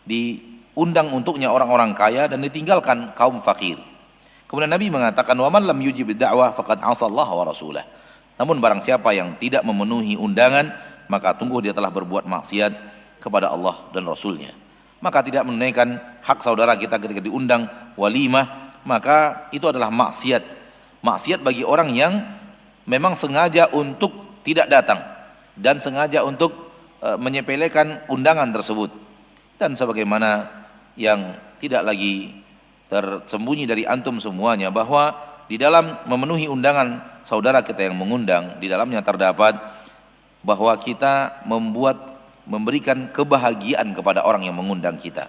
Diundang untuknya orang-orang kaya dan ditinggalkan kaum fakir. Kemudian Nabi mengatakan, wa man lam yujib da'wah faqad 'asallaha wa rasulah. Namun barang siapa yang tidak memenuhi undangan, maka tunggu dia telah berbuat maksiat kepada Allah dan Rasulnya. Maka tidak menunaikan hak saudara kita ketika diundang walimah, maka itu adalah maksiat. Maksiat bagi orang yang memang sengaja untuk tidak datang dan sengaja untuk menyepelekan undangan tersebut. Dan sebagaimana yang tidak lagi tersembunyi dari antum semuanya, bahwa di dalam memenuhi undangan saudara kita yang mengundang, di dalamnya terdapat bahwa kita membuat memberikan kebahagiaan kepada orang yang mengundang kita.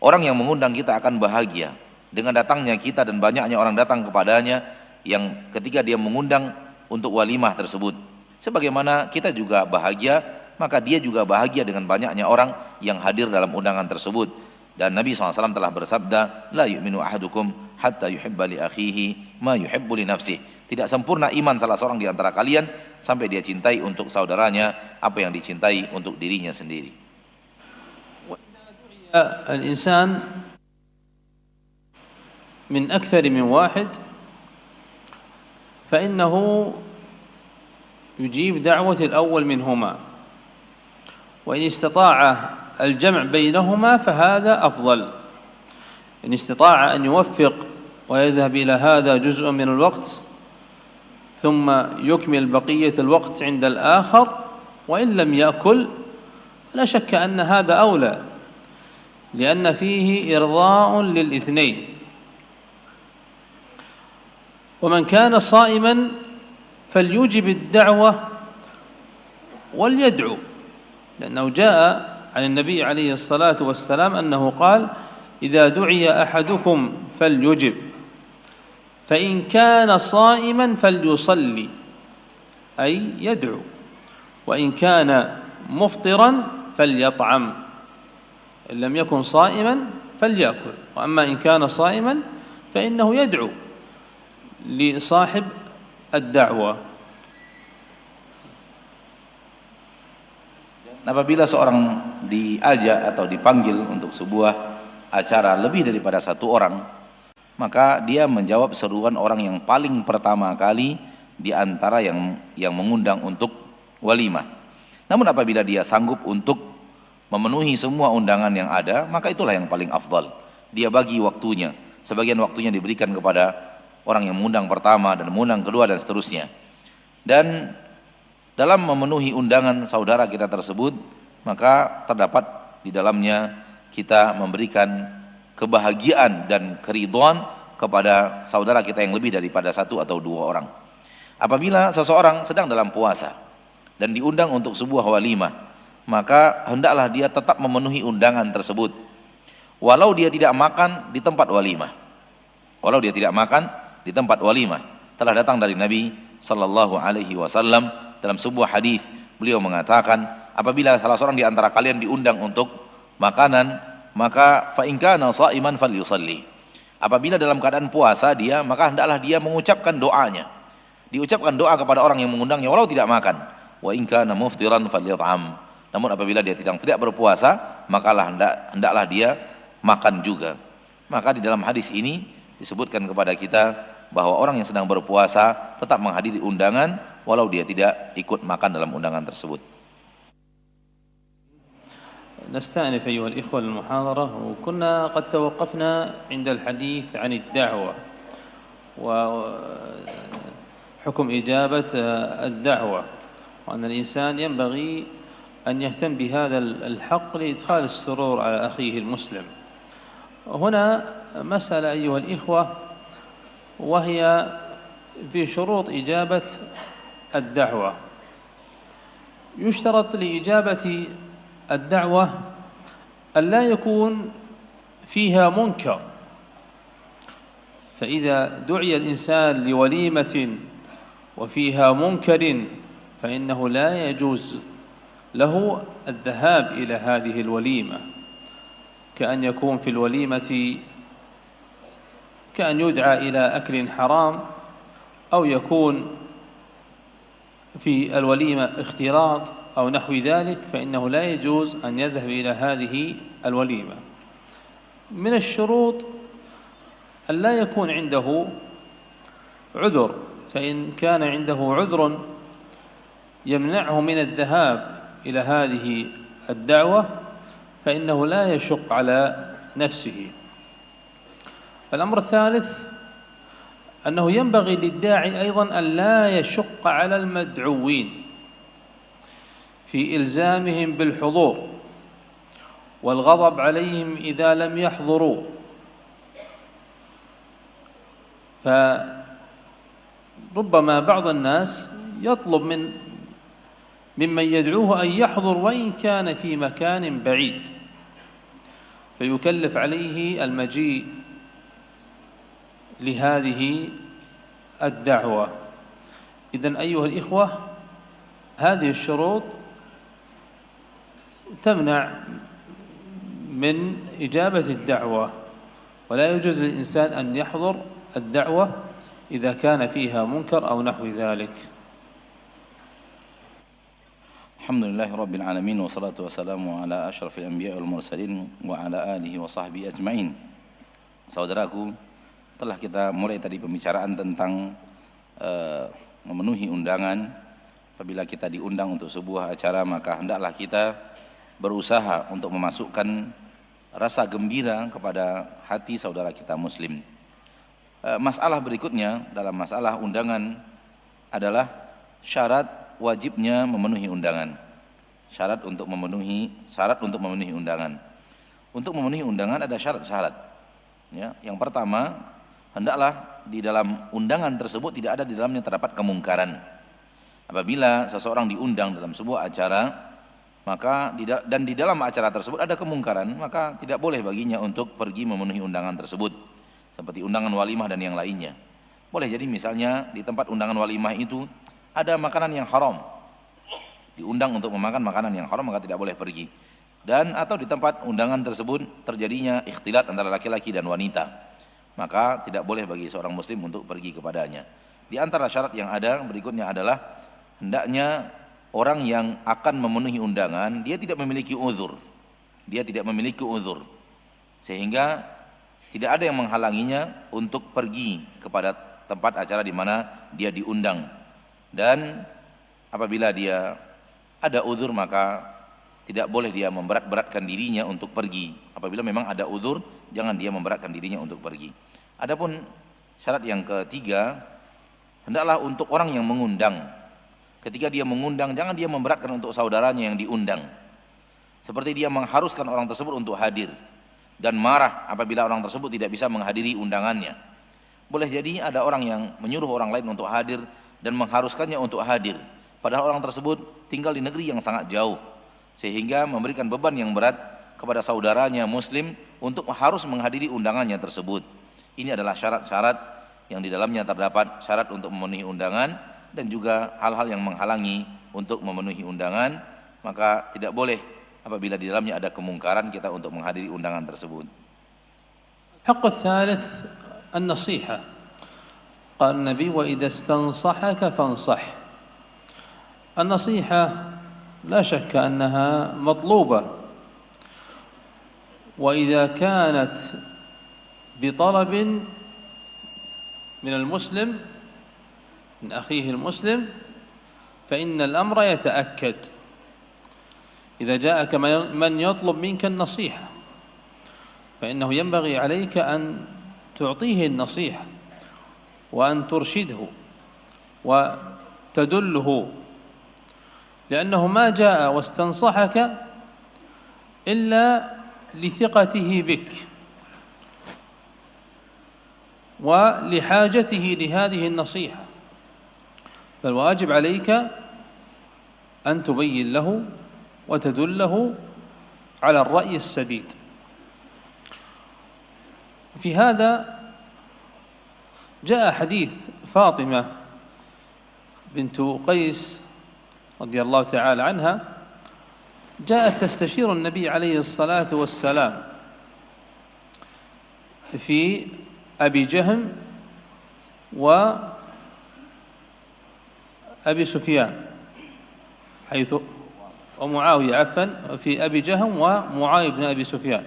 Orang yang mengundang kita akan bahagia dengan datangnya kita dan banyaknya orang datang kepadanya yang ketika dia mengundang untuk walimah tersebut. Sebagaimana kita juga bahagia, maka dia juga bahagia dengan banyaknya orang yang hadir dalam undangan tersebut. Dan Nabi SAW telah bersabda, la yu'minu ahadukum hatta yuhibba li akhihi ma yuhibbu li nafsihi. Tidak sempurna iman salah seorang di antara kalian sampai dia cintai untuk saudaranya apa yang dicintai untuk dirinya sendiri. الإنسان من أكثر من واحد فإنه يجيب دعوة الأول منهما، وإن استطاع الجمع بينهما فهذا أفضل. إن استطاع أن يوفق ويذهب إلى هذا جزء من الوقت ثم يكمل بقية الوقت عند الآخر، وإن لم يأكل فلا شك أن هذا أولى، لأن فيه إرضاء للاثنين. ومن كان صائما فليجب الدعوة وليدعو، لأنه جاء عن النبي عليه الصلاة والسلام أنه قال إذا دعي أحدكم فليجب، فإن كان صائما فليصلي أي يدعو، وإن كان مفطرا فليطعم، إن لم يكن صائما فليأكل. وأما إن كان صائما فإنه يدعو لصاحب الدعوة. Apabila seorang diajak atau dipanggil untuk sebuah acara lebih daripada satu orang, maka dia menjawab seruan orang yang paling pertama kali di antara yang mengundang untuk walimah. Namun apabila dia sanggup untuk memenuhi semua undangan yang ada, maka itulah yang paling afdal. Dia bagi waktunya, sebagian waktunya diberikan kepada orang yang mengundang pertama dan mengundang kedua dan seterusnya. Dan dalam memenuhi undangan saudara kita tersebut, maka terdapat di dalamnya kita memberikan kebahagiaan dan keridhaan kepada saudara kita yang lebih daripada satu atau dua orang. Apabila seseorang sedang dalam puasa dan diundang untuk sebuah walimah, maka hendaklah dia tetap memenuhi undangan tersebut, walau dia tidak makan di tempat walimah. Walau dia tidak makan di tempat walimah. Telah datang dari Nabi sallallahu alaihi wasallam dalam sebuah hadis, beliau mengatakan, apabila salah seorang di antara kalian diundang untuk makanan, maka fa in kana sha'iman falyusalli. Apabila dalam keadaan puasa dia, maka hendaklah dia mengucapkan doanya. Diucapkan doa kepada orang yang mengundangnya walau tidak makan. Wa in kana muftiran falyat'am. Namun apabila dia tidak berpuasa, makalah hendaklah dia makan juga. Maka di dalam hadis ini disebutkan kepada kita bahwa orang yang sedang berpuasa tetap menghadiri undangan walau dia tidak ikut makan dalam undangan tersebut. نستأنف أيها الإخوة المحاضرة، وكنا قد توقفنا عند الحديث عن الدعوة وحكم إجابة الدعوة، وأن الإنسان ينبغي أن يهتم بهذا الحق لإدخال السرور على أخيه المسلم. هنا مسألة أيها الإخوة، وهي في شروط إجابة الدعوة. يشترط لإجابة الدعوة أن لا يكون فيها منكر، فإذا دعي الإنسان لوليمة وفيها منكر فإنه لا يجوز له الذهاب إلى هذه الوليمة، كأن يكون في الوليمة كأن يدعى إلى أكل حرام، أو يكون في الوليمة اختلاط أو نحو ذلك، فإنه لا يجوز أن يذهب إلى هذه الوليمة. من الشروط أن لا يكون عنده عذر، فإن كان عنده عذر يمنعه من الذهاب إلى هذه الدعوة فإنه لا يشق على نفسه. الأمر الثالث أنه ينبغي للداعي أيضا أن لا يشق على المدعوين في إلزامهم بالحضور والغضب عليهم إذا لم يحضروا، فربما بعض الناس يطلب من ممن يدعوه أن يحضر وإن كان في مكان بعيد، فيكلف عليه المجيء لهذه الدعوة. إذن أيها الإخوة، هذه الشروط تمنع من إجابة الدعوة، ولا يجوز للإنسان أن يحضر الدعوة إذا كان فيها منكر أو نحو ذلك. الحمد لله رب العالمين والصلاة والسلام على أشرف الأنبياء والمرسلين وعلى آله وصحbihi ajma'in. Saudaraku, telah kita mulai tadi pembicaraan tentang memenuhi undangan. Apabila kita diundang untuk sebuah acara, maka hendaklah kita berusaha untuk memasukkan rasa gembira kepada hati saudara kita muslim. Masalah berikutnya dalam masalah undangan adalah syarat wajibnya memenuhi undangan. Syarat untuk memenuhi undangan. Untuk memenuhi undangan ada syarat-syarat. Ya, yang pertama, hendaklah di dalam undangan tersebut tidak ada di dalamnya terdapat kemungkaran. Apabila seseorang diundang dalam sebuah acara, maka di dalam acara tersebut ada kemungkaran, maka tidak boleh baginya untuk pergi memenuhi undangan tersebut, seperti undangan walimah dan yang lainnya. Boleh jadi misalnya di tempat undangan walimah itu ada makanan yang haram, diundang untuk memakan makanan yang haram, maka tidak boleh pergi. Dan atau di tempat undangan tersebut terjadinya ikhtilat antara laki-laki dan wanita, maka tidak boleh bagi seorang muslim untuk pergi kepadanya. Di antara syarat yang ada berikutnya adalah hendaknya orang yang akan memenuhi undangan dia tidak memiliki uzur. Sehingga tidak ada yang menghalanginya untuk pergi kepada tempat acara di mana dia diundang. Dan apabila dia ada uzur, maka tidak boleh dia memberat-beratkan dirinya untuk pergi. Apabila memang ada uzur, jangan dia memberatkan dirinya untuk pergi. Adapun syarat yang ketiga, hendaklah untuk orang yang mengundang, ketika dia mengundang, jangan dia memberatkan untuk saudaranya yang diundang, seperti dia mengharuskan orang tersebut untuk hadir dan marah apabila orang tersebut tidak bisa menghadiri undangannya. Boleh jadi ada orang yang menyuruh orang lain untuk hadir dan mengharuskannya untuk hadir, padahal orang tersebut tinggal di negeri yang sangat jauh, sehingga memberikan beban yang berat kepada saudaranya muslim untuk harus menghadiri undangannya tersebut. Ini adalah syarat-syarat yang di dalamnya terdapat syarat untuk memenuhi undangan dan juga hal-hal yang menghalangi untuk memenuhi undangan, maka tidak boleh apabila di dalamnya ada kemungkaran kita untuk menghadiri undangan tersebut. الحق الثالث النصيحة. قال النبي: وإذا استنصحك فانصح. النصيحة لا شك أنها مطلوبة، وإذا كانت بطلب من المسلم من أخيه المسلم فإن الأمر يتأكد. إذا جاءك من يطلب منك النصيحة فإنه ينبغي عليك أن تعطيه النصيحة وأن ترشده وتدله، لأنه ما جاء واستنصحك إلا لثقته بك ولحاجته لهذه النصيحة، فالواجب عليك أن تبين له وتدله على الرأي السديد. في هذا جاء حديث فاطمة بنت قيس رضي الله تعالى عنها، جاءت تستشير النبي عليه الصلاة والسلام في أبي جهم وأبي سفيان، حيث ومعاوية عفوا، في أبي جهم ومعاوية بن أبي سفيان،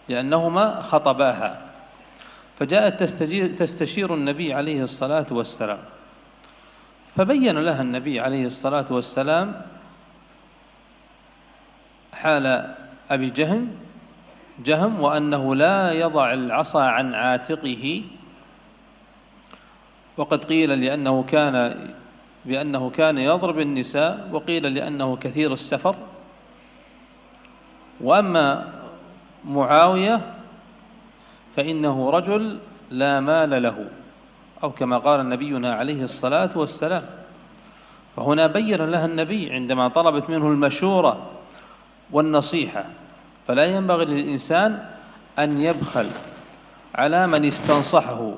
لأنهما خطباها، فجاءت تستشير النبي عليه الصلاة والسلام، فبين لها النبي عليه الصلاة والسلام حال أبي جهم وأنه لا يضع العصا عن عاتقه، وقد قيل بأنه كان يضرب النساء، وقيل لأنه كثير السفر. وأما معاوية فإنه رجل لا مال له، أو كما قال نبينا عليه الصلاة والسلام: فهنا بين لها النبي عندما طلبت منه المشورة والنصيحة، فلا ينبغي للإنسان أن يبخل على من استنصحه،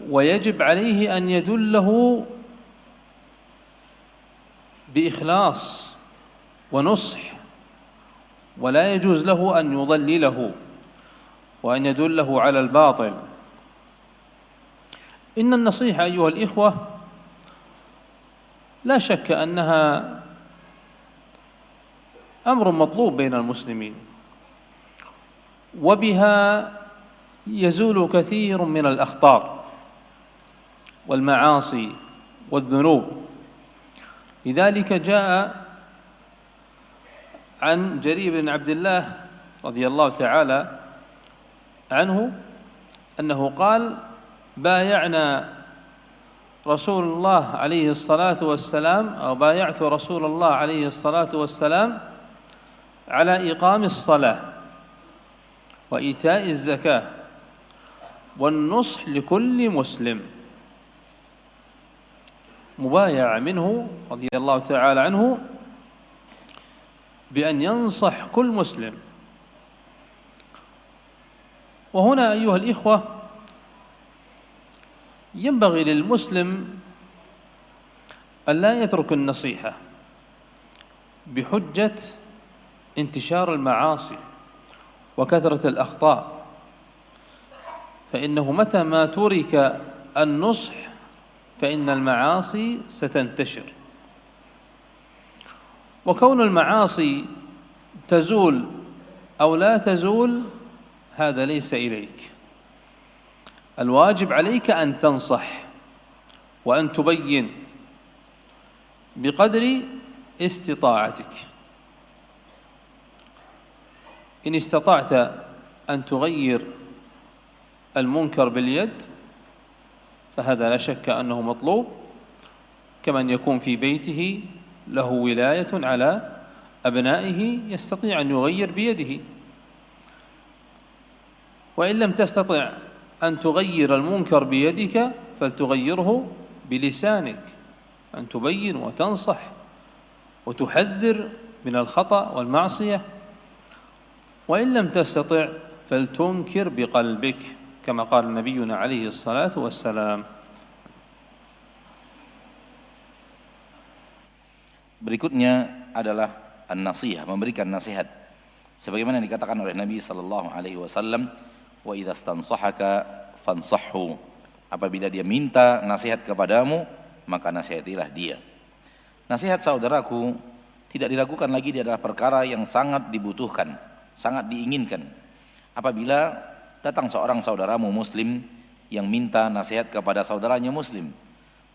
ويجب عليه أن يدله بإخلاص ونصح، ولا يجوز له أن يضلله وأن يدله على الباطل. إن النصيحة أيها الإخوة لا شك أنها أمر مطلوب بين المسلمين، وبها يزول كثير من الأخطار والمعاصي والذنوب. لذلك جاء عن جرير بن عبد الله رضي الله تعالى عنه أنه قال: بايعنا رسول الله عليه الصلاة والسلام، أو بايعت رسول الله عليه الصلاة والسلام على إقام الصلاة وإيتاء الزكاة والنصح لكل مسلم. مبايع منه رضي الله تعالى عنه بأن ينصح كل مسلم. وهنا أيها الإخوة ينبغي للمسلم أن لا يترك النصيحة بحجة انتشار المعاصي وكثرة الأخطاء، فإنه متى ما ترك النصح فإن المعاصي ستنتشر. وكون المعاصي تزول أو لا تزول هذا ليس إليك، الواجب عليك أن تنصح وأن تبين بقدر استطاعتك. إن استطعت أن تغير المنكر باليد فهذا لا شك أنه مطلوب، كمن يكون في بيته له ولاية على أبنائه يستطيع أن يغير بيده. وإن لم تستطع أن تغير المنكر بيدك فلتغيره بلسانك، أن تبين وتنصح وتحذر من الخطأ والمعصية. وإن لم تستطع فلتنكر بقلبك كما قال نبينا عليه الصلاة والسلام. Berikutnya adalah an-nasihah, memberikan nasihat. Sebagaimana dikatakan oleh Nabi sallallahu alaihi wasallam, wa idza stansahaka fansahhu. Apabila dia minta nasihat kepadamu, maka nasihatilah dia. Nasihat saudaraku tidak diragukan lagi, dia adalah perkara yang sangat dibutuhkan, sangat diinginkan. Apabila datang seorang saudaramu muslim yang minta nasihat kepada saudaranya muslim,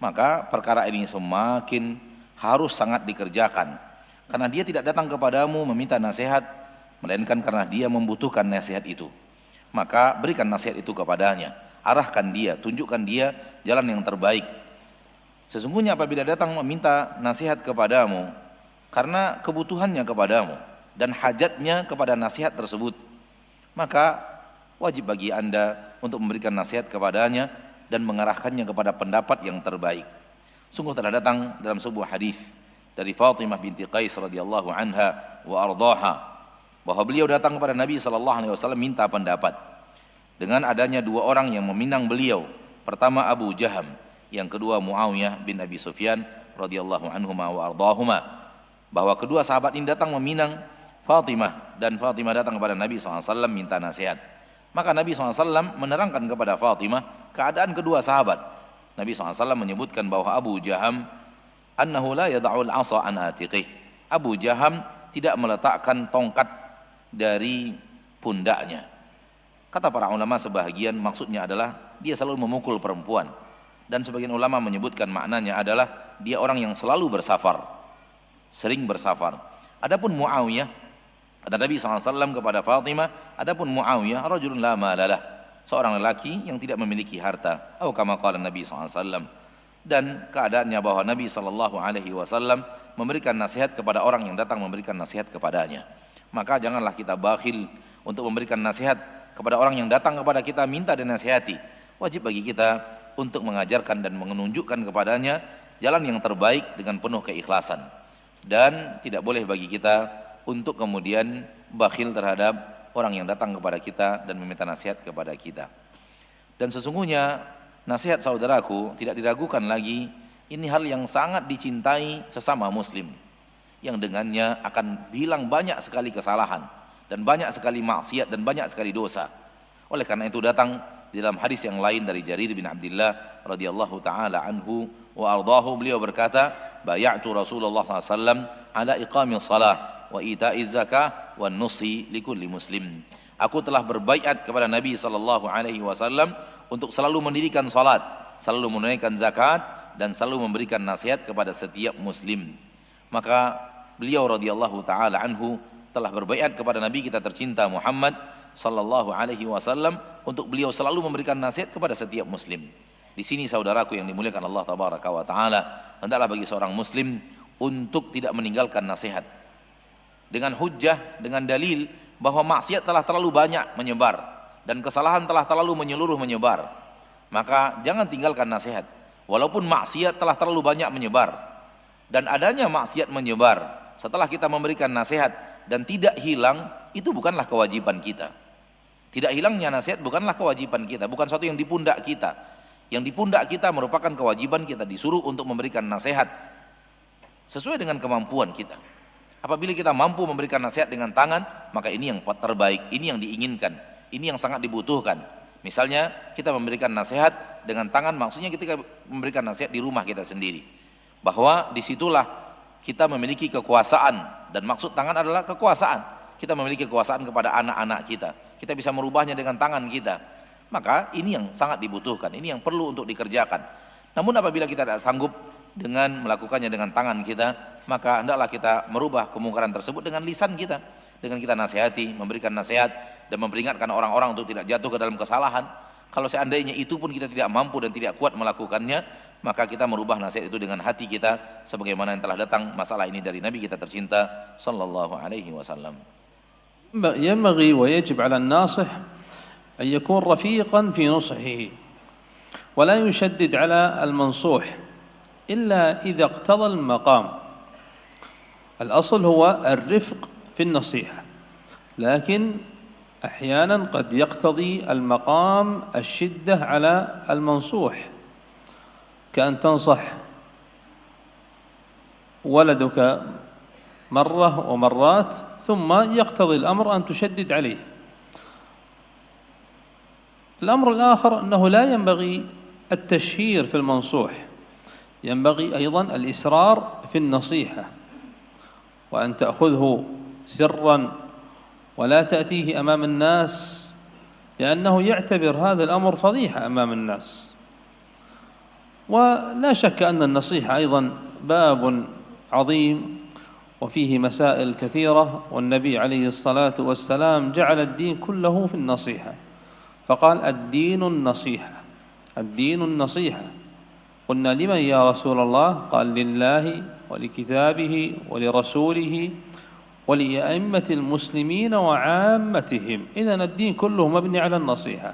maka perkara ini semakin harus sangat dikerjakan, karena dia tidak datang kepadamu meminta nasihat melainkan karena dia membutuhkan nasihat itu. Maka berikan nasihat itu kepadanya, arahkan dia, tunjukkan dia jalan yang terbaik. Sesungguhnya apabila datang meminta nasihat kepadamu karena kebutuhannya kepadamu dan hajatnya kepada nasihat tersebut, maka wajib bagi Anda untuk memberikan nasihat kepadanya dan mengarahkannya kepada pendapat yang terbaik. Sungguh telah datang dalam sebuah hadis dari Fatimah binti Qais radhiyallahu anha wa ardhaha, bahwa beliau datang kepada Nabi sallallahu alaihi wasallam minta pendapat dengan adanya dua orang yang meminang beliau. Pertama Abu Jaham, yang kedua Muawiyah bin Abi Sufyan radhiyallahu anhuma wa ardhahuma, bahwa kedua sahabat ini datang meminang Fatimah, dan Fatimah datang kepada Nabi sallallahu alaihi wasallam minta nasihat. Maka Nabi sallallahu alaihi wasallam menerangkan kepada Fatimah keadaan kedua sahabat. Nabi SAW menyebutkan bahwa Abu Jaham annahu la yada'ul asa an atiqih. Abu Jaham tidak meletakkan tongkat dari pundaknya. Kata para ulama sebahagian maksudnya adalah dia selalu memukul perempuan, dan sebagian ulama menyebutkan maknanya adalah dia orang yang selalu bersafar, sering bersafar. Adapun Muawiyah, kata Nabi SAW kepada Fatimah, adapun Muawiyah rajulun la malalah, seorang lelaki yang tidak memiliki harta, atau kama qala Nabi SAW. Dan keadaannya bahwa Nabi SAW memberikan nasihat kepada orang yang datang memberikan nasihat kepadanya. Maka janganlah kita bakhil untuk memberikan nasihat kepada orang yang datang kepada kita, minta dinasihati. Wajib bagi kita untuk mengajarkan dan menunjukkan kepadanya jalan yang terbaik dengan penuh keikhlasan. Dan tidak boleh bagi kita untuk kemudian bakhil terhadap orang yang datang kepada kita dan meminta nasihat kepada kita. Dan sesungguhnya nasihat saudaraku tidak diragukan lagi, ini hal yang sangat dicintai sesama muslim, yang dengannya akan bilang banyak sekali kesalahan dan banyak sekali maksiat dan banyak sekali dosa. Oleh karena itu datang di dalam hadis yang lain dari Jarir bin Abdullah radhiyallahu taala anhu wa ardahu, beliau berkata, bay'atu Rasulullah SAW ala iqamis salah wa ita'iz zakah wa nushi likulli muslim. Aku telah berbaiat kepada Nabi sallallahu alaihi wasallam untuk selalu mendirikan salat, selalu menunaikan zakat, dan selalu memberikan nasihat kepada setiap muslim. Maka beliau radhiyallahu taala anhu telah berbaiat kepada Nabi kita tercinta Muhammad sallallahu alaihi wasallam untuk beliau selalu memberikan nasihat kepada setiap muslim. Di sini saudaraku yang dimuliakan Allah tabaraka wa taala, hendaklah bagi seorang muslim untuk tidak meninggalkan nasihat dengan hujjah, dengan dalil bahwa maksiat telah terlalu banyak menyebar dan kesalahan telah terlalu menyeluruh menyebar. Maka jangan tinggalkan nasihat walaupun maksiat telah terlalu banyak menyebar. Dan adanya maksiat menyebar setelah kita memberikan nasihat dan tidak hilang, itu bukanlah kewajiban kita. Tidak hilangnya nasihat bukanlah kewajiban kita, bukan sesuatu yang di pundak kita. Yang di pundak kita merupakan kewajiban kita, disuruh untuk memberikan nasihat sesuai dengan kemampuan kita. Apabila kita mampu memberikan nasihat dengan tangan, maka ini yang terbaik, ini yang diinginkan, ini yang sangat dibutuhkan. Misalnya kita memberikan nasihat dengan tangan, maksudnya ketika memberikan nasihat di rumah kita sendiri, bahwa disitulah kita memiliki kekuasaan, dan maksud tangan adalah kekuasaan. Kita memiliki kekuasaan kepada anak-anak kita, kita bisa merubahnya dengan tangan kita. Maka ini yang sangat dibutuhkan, ini yang perlu untuk dikerjakan. Namun apabila kita tidak sanggup dengan melakukannya dengan tangan kita, maka hendaklah kita merubah kemungkaran tersebut dengan lisan kita, dengan kita nasihati, memberikan nasihat dan memperingatkan orang-orang untuk tidak jatuh ke dalam kesalahan. Kalau seandainya itu pun kita tidak mampu dan tidak kuat melakukannya, maka kita merubah nasihat itu dengan hati kita, sebagaimana yang telah datang masalah ini dari Nabi kita tercinta sallallahu alaihi wasallam. ينبغي ويجب على الناصح أن يكون رفيقا في نصحه ولا يشدد على المنصوح إلا إذا اقتضى المقام. الأصل هو الرفق في النصيحة، لكن أحيانا قد يقتضي المقام الشدة على المنصوح، كأن تنصح ولدك مرة ومرات ثم يقتضي الأمر أن تشدد عليه. الأمر الآخر أنه لا ينبغي التشهير في المنصوح، ينبغي أيضا الإسرار في النصيحة، وأن تأخذه سرا ولا تأتيه أمام الناس، لأنه يعتبر هذا الأمر فضيحة أمام الناس. ولا شك أن النصيحة أيضا باب عظيم وفيه مسائل كثيرة، والنبي عليه الصلاة والسلام جعل الدين كله في النصيحة، فقال الدين النصيحة، الدين النصيحة. قلنا لمن يا رسول الله؟ قال لله ولكتابه ولرسوله ولأئمة المسلمين وعامتهم. إذن الدين كله مبني على النصيحة،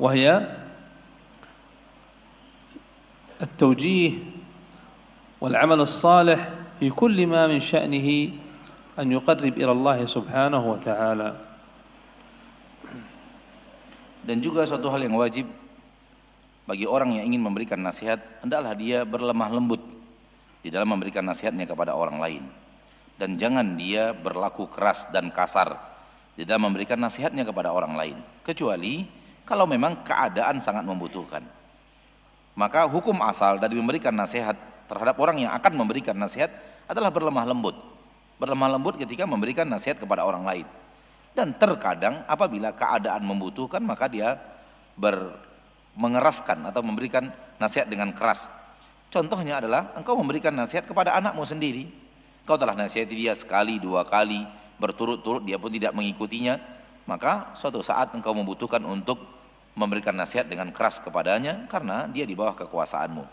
وهي التوجيه والعمل الصالح في كل ما من شأنه أن يقرب إلى الله سبحانه وتعالى. Dan juga suatu hal yang wajib bagi orang yang ingin memberikan nasihat, hendaklah dia berlemah lembut di dalam memberikan nasihatnya kepada orang lain, dan jangan dia berlaku keras dan kasar di dalam memberikan nasihatnya kepada orang lain, kecuali kalau memang keadaan sangat membutuhkan. Maka hukum asal dari memberikan nasihat terhadap orang yang akan memberikan nasihat adalah berlemah lembut. Berlemah lembut ketika memberikan nasihat kepada orang lain. Dan terkadang apabila keadaan membutuhkan, maka dia mengeraskan atau memberikan nasihat dengan keras. Contohnya adalah engkau memberikan nasihat kepada anakmu sendiri. Engkau telah nasihati dia sekali, dua kali, berturut-turut, dia pun tidak mengikutinya. Maka suatu saat engkau membutuhkan untuk memberikan nasihat dengan keras kepadanya, karena dia di bawah kekuasaanmu.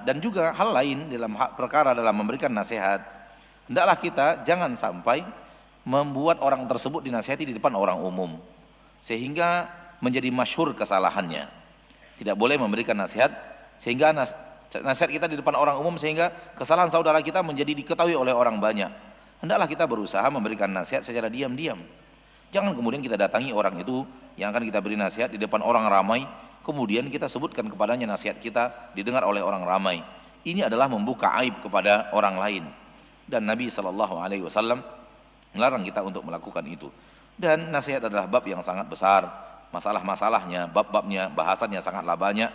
Dan juga hal lain dalam perkara dalam memberikan nasihat, hendaklah kita jangan sampai membuat orang tersebut dinasihati di depan orang umum sehingga menjadi masyhur kesalahannya. Tidak boleh memberikan nasihat sehingga nasihat kita di depan orang umum sehingga kesalahan saudara kita menjadi diketahui oleh orang banyak. Hendaklah kita berusaha memberikan nasihat secara diam-diam. Jangan kemudian kita datangi orang itu yang akan kita beri nasihat di depan orang ramai, kemudian kita sebutkan kepadanya nasihat kita didengar oleh orang ramai. Ini adalah membuka aib kepada orang lain. Dan Nabi SAW melarang kita untuk melakukan itu. Dan nasihat adalah bab yang sangat besar, masalah-masalahnya, bab-babnya, bahasannya sangatlah banyak.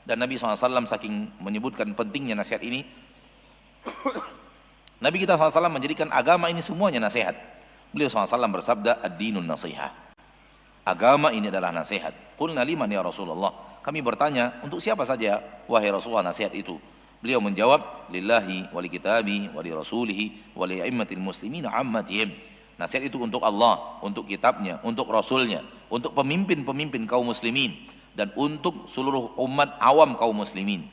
Dan Nabi SAW saking menyebutkan pentingnya nasihat ini, Nabi kita SAW menjadikan agama ini semuanya nasihat. Beliau SAW bersabda, ad-dinun nasihah. Agama ini adalah nasihat. Qulna liman ya Rasulullah. Kami bertanya, untuk siapa saja wahai Rasulullah nasihat itu? Beliau menjawab, lillahi wa li kitabi wa li rasulihi wa li a'immatil muslimina ammatihim. Nasihat itu untuk Allah, untuk kitabnya, untuk rasulnya, untuk pemimpin-pemimpin kaum muslimin, dan untuk seluruh umat awam kaum muslimin.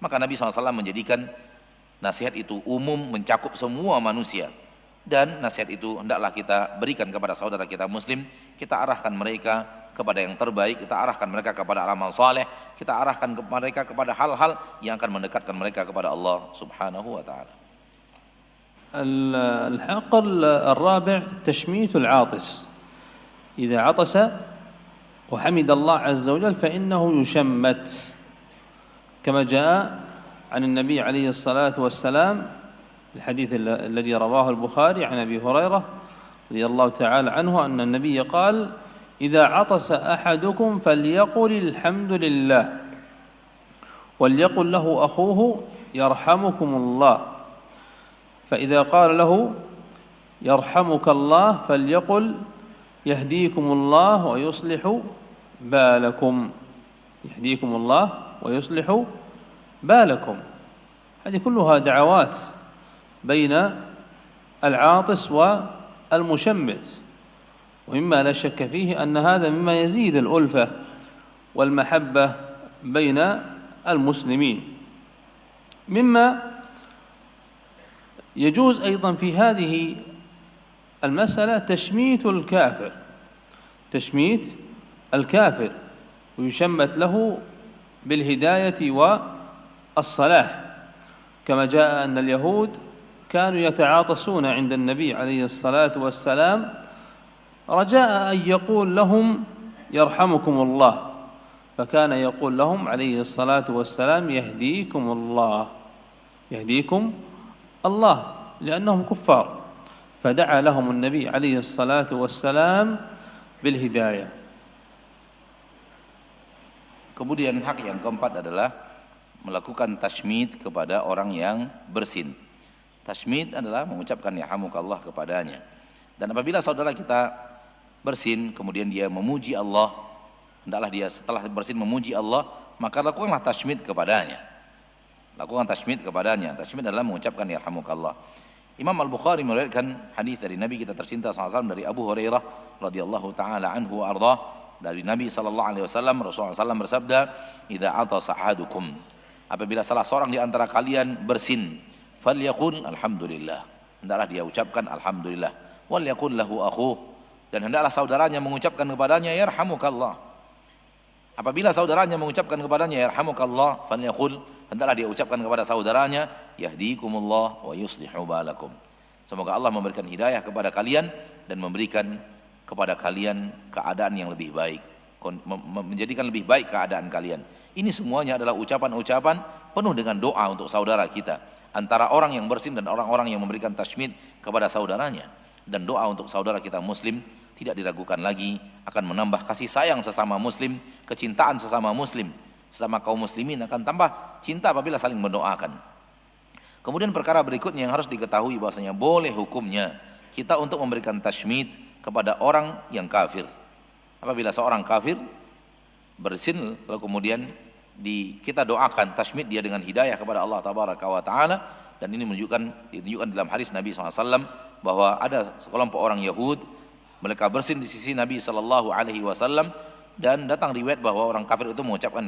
Maka Nabi SAW menjadikan nasihat itu umum, mencakup semua manusia. Dan nasihat itu hendaklah kita berikan kepada saudara kita muslim. Kita arahkan mereka kepada yang terbaik, kita arahkan mereka kepada amal saleh, kita arahkan mereka kepada hal-hal yang akan mendekatkan mereka kepada Allah Subhanahu wa ta'ala. الحق الرابع تشميت العاطس. إذا عطس وحمد الله عز وجل فإنه يشمت كما جاء عن النبي عليه الصلاة والسلام الحديث الذي رواه البخاري عن أبي هريرة رضي الله تعالى عنه أن النبي قال إذا عطس أحدكم فليقل الحمد لله وليقل له أخوه يرحمكم الله فإذا قال له يرحمك الله فليقل يهديكم الله ويصلح بالكم يهديكم الله ويصلح بالكم. هذه كلها دعوات بين العاطس والمشمت، ومما لا شك فيه أن هذا مما يزيد الألفة والمحبة بين المسلمين. مما يجوز أيضا في هذه المسألة تشميت الكافر، تشميت الكافر ويشمت له بالهداية والصلاح، كما جاء أن اليهود كانوا يتعاطسون عند النبي عليه الصلاة والسلام رجاء أن يقول لهم يرحمكم الله، فكان يقول لهم عليه الصلاة والسلام يهديكم الله يهديكم الله لأنهم كفار، فدعا لهم النبي عليه الصلاة والسلام بالهداية. Kemudian hak yang keempat adalah melakukan tashmid kepada orang yang bersin. Tashmid adalah mengucapkan yarhamukallah kepadanya. Dan apabila saudara kita bersin kemudian dia memuji Allah, hendaklah dia setelah bersin memuji Allah, maka lakukanlah tashmid kepadanya. Lakukan tashmid kepadanya. Tashmid adalah mengucapkan yarhamukallah. Imam Al-Bukhari meriwayatkan hadis dari Nabi kita tercinta SAW dari Abu Hurairah radhiyallahu taala anhu wa ardhah, dari Nabi sallallahu alaihi wasallam, Rasulullah SAW bersabda, "Idza atasa ahadukum," apabila salah seorang di antara kalian bersin, falyaqul alhamdulillah, hendaklah dia ucapkan alhamdulillah, wal yaqul lahu akhuh, dan hendaklah saudaranya mengucapkan kepadanya yarhamukallah. Apabila saudaranya mengucapkan kepadanya yarhamukallah, falyaqul, hendaklah dia ucapkan kepada saudaranya yahdikumullah wa yuslihu balakum. Semoga Allah memberikan hidayah kepada kalian dan memberikan kepada kalian keadaan yang lebih baik, menjadikan lebih baik keadaan kalian. Ini semuanya adalah ucapan-ucapan penuh dengan doa untuk saudara kita, antara orang yang bersin dan orang-orang yang memberikan tashmid kepada saudaranya. Dan doa untuk saudara kita muslim tidak diragukan lagi akan menambah kasih sayang sesama muslim, kecintaan sesama muslim, sesama kaum muslimin akan tambah cinta apabila saling mendoakan. Kemudian perkara berikutnya yang harus diketahui bahwasanya boleh hukumnya kita untuk memberikan tashmid kepada orang yang kafir. Apabila seorang kafir bersin lalu kemudian kita doakan tashmid dia dengan hidayah kepada Allah tabaraka wa taala, dan ini ditunjukkan dalam hadis Nabi SAW bahwa ada sekelompok orang Yahud, mereka bersin di sisi Nabi sallallahu alaihi wasallam, dan datang riwayat bahwa orang kafir itu mengucapkan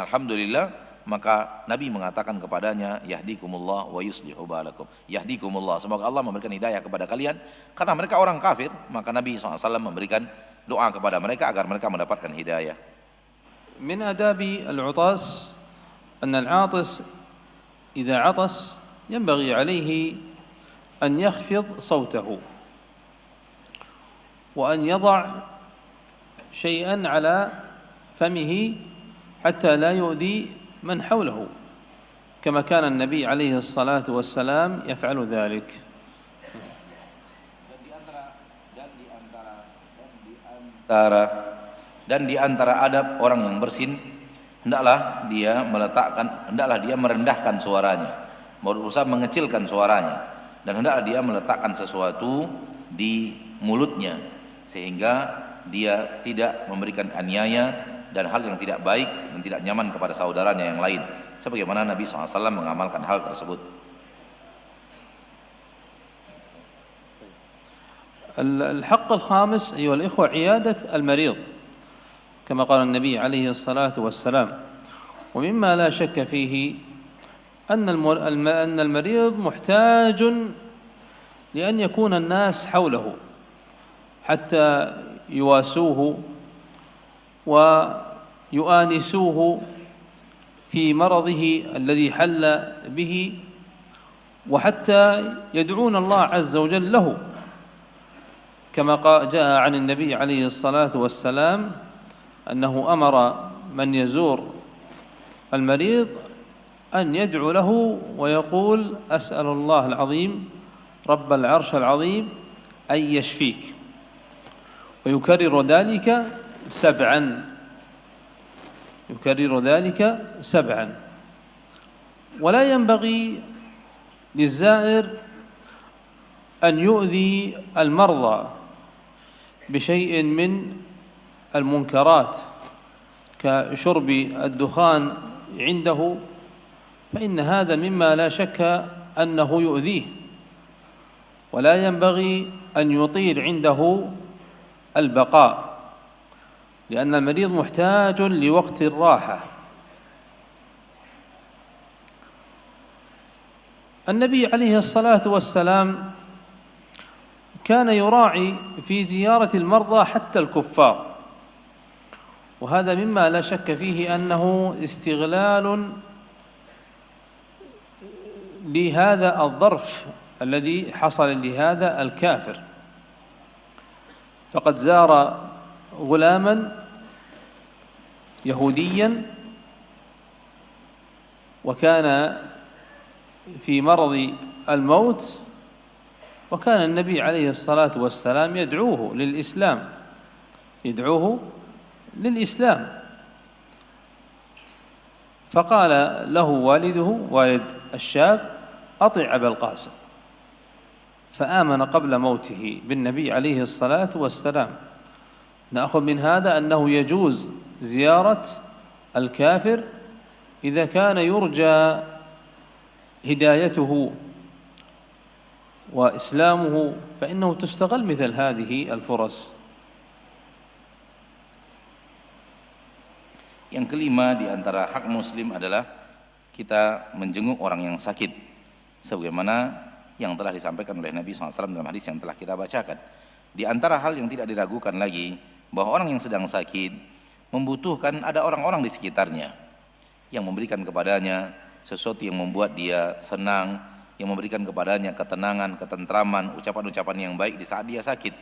alhamdulillah, maka Nabi mengatakan kepadanya yahdikumullah wa yuslihu balakum. Yahdikumullah, semoga Allah memberikan hidayah kepada kalian. Karena mereka orang kafir, maka Nabi SAW memberikan doa kepada mereka agar mereka mendapatkan hidayah. Min adabi al-utas أن العاطس إذا عطس ينبغي عليه أن يخفض صوته وأن يضع شيئا على فمه حتى لا يؤذي من حوله، كما كان النبي عليه الصلاة والسلام يفعل ذلك. Dan di antara adab orang yang bersin, hendaklah dia merendahkan suaranya, berusaha mengecilkan suaranya, dan hendaklah dia meletakkan sesuatu di mulutnya sehingga dia tidak memberikan aniaya dan hal yang tidak baik dan tidak nyaman kepada saudaranya yang lain, sebagaimana Nabi SAW mengamalkan hal tersebut. الحق الخامس أيها الإخوة عيادة المريض كما قال النبي عليه الصلاة والسلام، ومما لا شك فيه أن المريض محتاج لأن يكون الناس حوله حتى يواسوه ويؤانسوه في مرضه الذي حل به، وحتى يدعون الله عز وجل له، كما جاء عن النبي عليه الصلاة والسلام أنه أمر من يزور المريض أن يدعو له ويقول أسأل الله العظيم رب العرش العظيم أن يشفيك، ويكرر ذلك 7. ولا ينبغي للزائر أن يؤذي المرضى بشيء من المنكرات كشرب الدخان عنده، فإن هذا مما لا شك أنه يؤذيه، ولا ينبغي أن يطيل عنده البقاء، لأن المريض محتاج لوقت الراحة. النبي عليه الصلاة والسلام كان يراعي في زيارة المرضى حتى الكفار، وهذا مما لا شك فيه أنه استغلال لهذا الظرف الذي حصل لهذا الكافر، فقد زار غلاما يهوديا وكان في مرض الموت، وكان النبي عليه الصلاة والسلام يدعوه للإسلام، فقال له والده والد الشاب أطع أبا القاسم، فآمن قبل موته بالنبي عليه الصلاة والسلام. نأخذ من هذا أنه يجوز زيارة الكافر إذا كان يرجى هدايته وإسلامه، فإنه تستغل مثل هذه الفرص. Yang kelima di antara hak muslim adalah kita menjenguk orang yang sakit, sebagaimana yang telah disampaikan oleh Nabi SAW dalam hadis yang telah kita bacakan. Di antara hal yang tidak diragukan lagi, bahwa orang yang sedang sakit membutuhkan ada orang-orang di sekitarnya yang memberikan kepadanya sesuatu yang membuat dia senang, yang memberikan kepadanya ketenangan, ketentraman, ucapan-ucapan yang baik di saat dia sakit,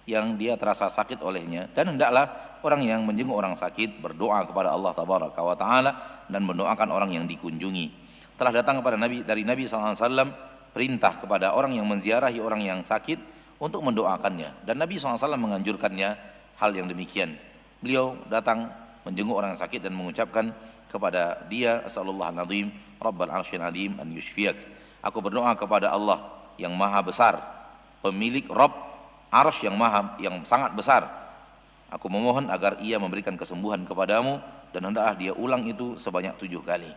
yang dia terasa sakit olehnya. Dan hendaklah orang yang menjenguk orang sakit berdoa kepada Allah Tabaraka wa Ta'ala dan mendoakan orang yang dikunjungi. Telah datang kepada dari Nabi SAW perintah kepada orang yang menziarahi orang yang sakit untuk mendoakannya, dan Nabi SAW menganjurkannya hal yang demikian. Beliau datang menjenguk orang yang sakit dan mengucapkan kepada dia, Asallallahu Nazim Rabbal Arsyil Azim an yushfiyak. Aku berdoa kepada Allah yang maha besar, pemilik Rabb Arsy yang sangat besar. Aku memohon agar ia memberikan kesembuhan kepadamu, dan hendaklah dia ulang itu sebanyak 7 kali.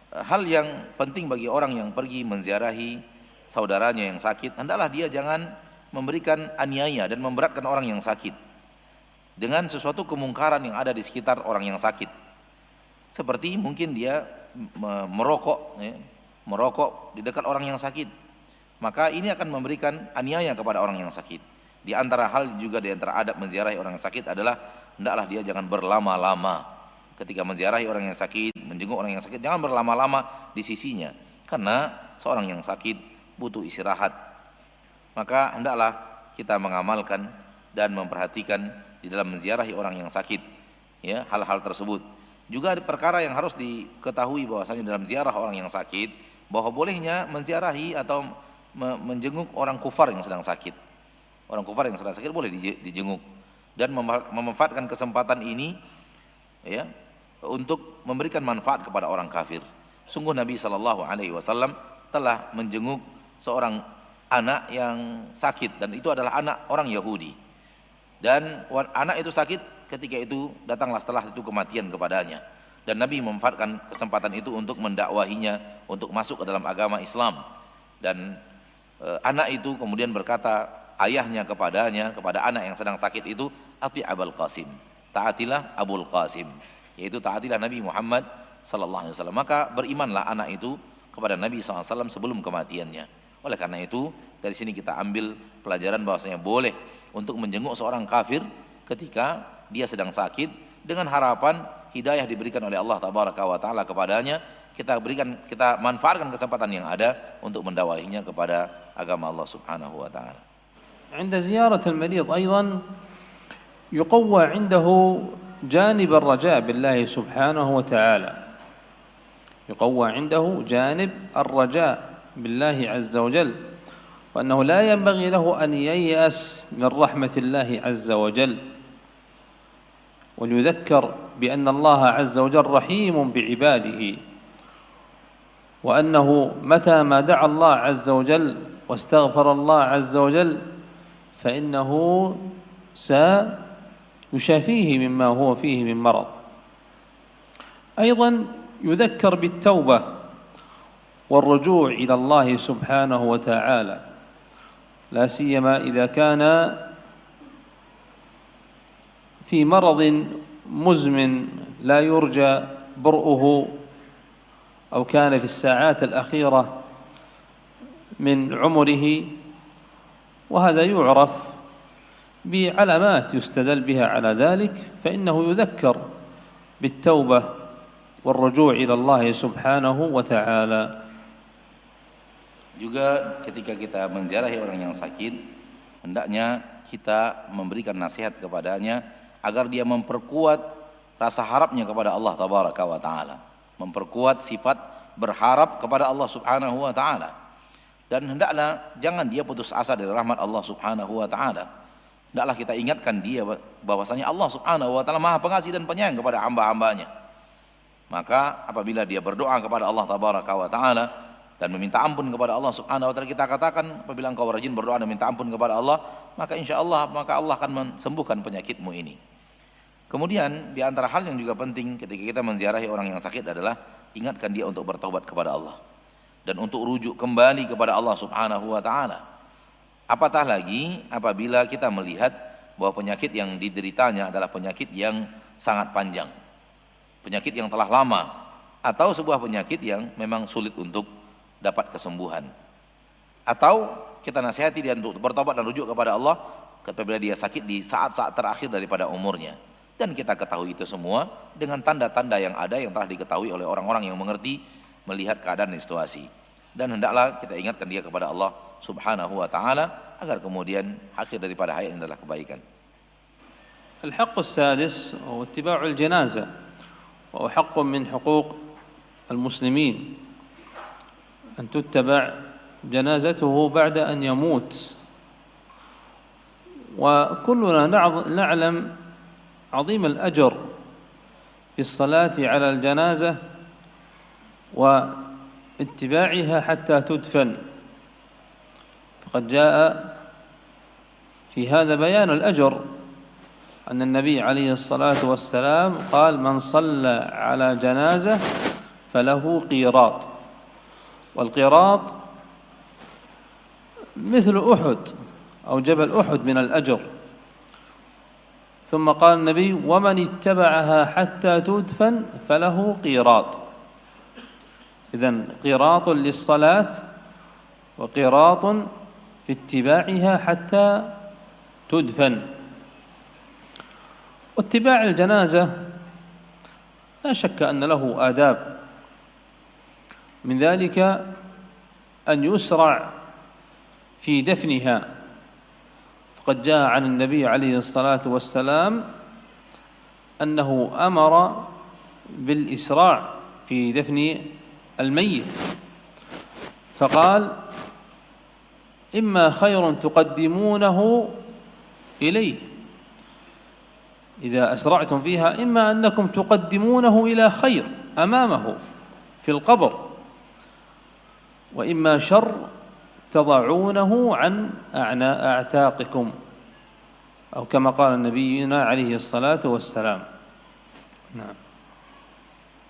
Hal yang penting bagi orang yang pergi menziarahi saudaranya yang sakit, hendaklah dia jangan memberikan aniaya dan memberatkan orang yang sakit dengan sesuatu kemungkaran yang ada di sekitar orang yang sakit. Seperti mungkin dia merokok di dekat orang yang sakit, maka ini akan memberikan aniaya kepada orang yang sakit. Di antara hal juga di antara adab menziarahi orang yang sakit adalah hendaklah dia jangan berlama-lama ketika menziarahi orang yang sakit, menjenguk orang yang sakit, jangan berlama-lama di sisinya, karena seorang yang sakit butuh istirahat. Maka hendaklah kita mengamalkan dan memperhatikan di dalam menziarahi orang yang sakit, ya, hal-hal tersebut. Juga ada perkara yang harus diketahui bahwasanya dalam ziarah orang yang sakit, bahwa bolehnya menziarahi atau menjenguk orang kufar yang sedang sakit. Orang kufar yang sedang sakit boleh dijenguk, dan memanfaatkan kesempatan ini, ya, untuk memberikan manfaat kepada orang kafir. Sungguh Nabi SAW telah menjenguk seorang anak yang sakit, dan itu adalah anak orang Yahudi. Dan anak itu sakit, ketika itu datanglah setelah itu kematian kepadanya, dan Nabi memanfaatkan kesempatan itu untuk mendakwahinya untuk masuk ke dalam agama Islam. Dan anak itu kemudian berkata, ayahnya kepadanya, kepada anak yang sedang sakit itu, ati Abul Qasim, taatilah Abul Qasim, yaitu taatilah Nabi Muhammad SAW. Maka berimanlah anak itu kepada Nabi SAW sebelum kematiannya. Oleh karena itu, dari sini kita ambil pelajaran bahwasanya boleh untuk menjenguk seorang kafir ketika dia sedang sakit, dengan harapan hidayah diberikan oleh Allah Tabaraka wa Ta'ala kepadanya. Kita manfaatkan kesempatan yang ada untuk mendakwahinya kepada agama Allah Subhanahu wa Ta'ala. عند زيارة المريض أيضا يقوى عنده جانب الرجاء بالله سبحانه وتعالى، يقوى عنده جانب الرجاء بالله عز وجل، وأنه لا ينبغي له أن ييأس من رحمة الله عز وجل، وليذكر بأن الله عز وجل رحيم بعباده، وأنه متى ما دعا الله عز وجل واستغفر الله عز وجل فإنه سيشافيه مما هو فيه من مرض. أيضا يذكر بالتوبة والرجوع إلى الله سبحانه وتعالى، لا سيما إذا كان في مرض مزمن لا يرجى برؤه، أو كان في الساعات الأخيرة من عمره، وهذا يعرف بعلامات يستدل بها على ذلك، فإنه يذكر بالتوبة والرجوع إلى الله سبحانه وتعالى. Juga ketika kita menziarahi orang yang sakit, hendaknya kita memberikan nasihat kepadanya agar dia memperkuat rasa harapnya kepada Allah Tabaraka wa Ta'ala, memperkuat sifat berharap kepada Allah Subhanahu wa Ta'ala. Dan hendaklah jangan dia putus asa dari rahmat Allah Subhanahu wa Ta'ala. Hendaklah kita ingatkan dia bahwasanya Allah Subhanahu wa Ta'ala Maha Pengasih dan Penyayang kepada hamba-hambanya. Maka apabila dia berdoa kepada Allah Tabaraka wa Ta'ala dan meminta ampun kepada Allah Subhanahu wa Ta'ala, kita katakan, apabila engkau rajin berdoa dan minta ampun kepada Allah, maka insya Allah Allah akan sembuhkan penyakitmu ini. Kemudian di antara hal yang juga penting ketika kita menziarahi orang yang sakit adalah ingatkan dia untuk bertaubat kepada Allah dan untuk rujuk kembali kepada Allah Subhanahu wa Ta'ala. Apatah lagi apabila kita melihat bahwa penyakit yang dideritanya adalah penyakit yang sangat panjang, penyakit yang telah lama, atau sebuah penyakit yang memang sulit untuk dapat kesembuhan. Atau kita nasihati dia untuk bertobat dan rujuk kepada Allah apabila dia sakit di saat-saat terakhir daripada umurnya. Dan kita ketahui itu semua dengan tanda-tanda yang ada, yang telah diketahui oleh orang-orang yang mengerti melihat keadaan dan situasi. Dan hendaklah kita ingatkan dia kepada Allah Subhanahu wa Ta'ala agar kemudian akhir daripada hayat adalah kebaikan. الحق السادس هو اتباع الجنازة، وهو حق من حقوق المسلمين أن تتبع جنازته بعد أن يموت. وكلنا نعلم عظيم الأجر في الصلاة على الجنازة واتباعها حتى تدفن، فقد جاء في هذا بيان الأجر، أن النبي عليه الصلاة والسلام قال: من صلى على جنازة فله قيراط، والقيراط مثل أحد أو جبل أحد من الأجر. ثم قال النبي: ومن اتبعها حتى تدفن فله قيراط. إذن قيراط للصلاة وقيراط في اتباعها حتى تدفن. واتباع الجنازة لا شك أن له آداب من ذلك أن يسرع في دفنها، فقد جاء عن النبي عليه الصلاة والسلام أنه أمر بالإسراع في دفن الميت، فقال: إما خير تقدمونه إليه، إذا أسرعتم فيها إما أنكم تقدمونه إلى خير أمامه في القبر، وإما شر تضعونه عن أعتاقكم، أو كما قال نبينا عليه الصلاة والسلام. Nah.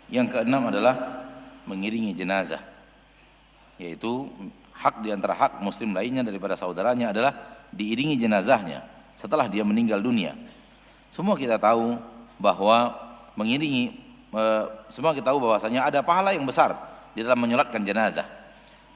Yang keenam adalah mengiringi jenazah, yaitu hak di antara hak muslim lainnya daripada saudaranya adalah diiringi jenazahnya setelah dia meninggal dunia. Semua kita tahu bahwa semua kita tahu bahwasanya ada pahala yang besar di dalam menyolatkan jenazah,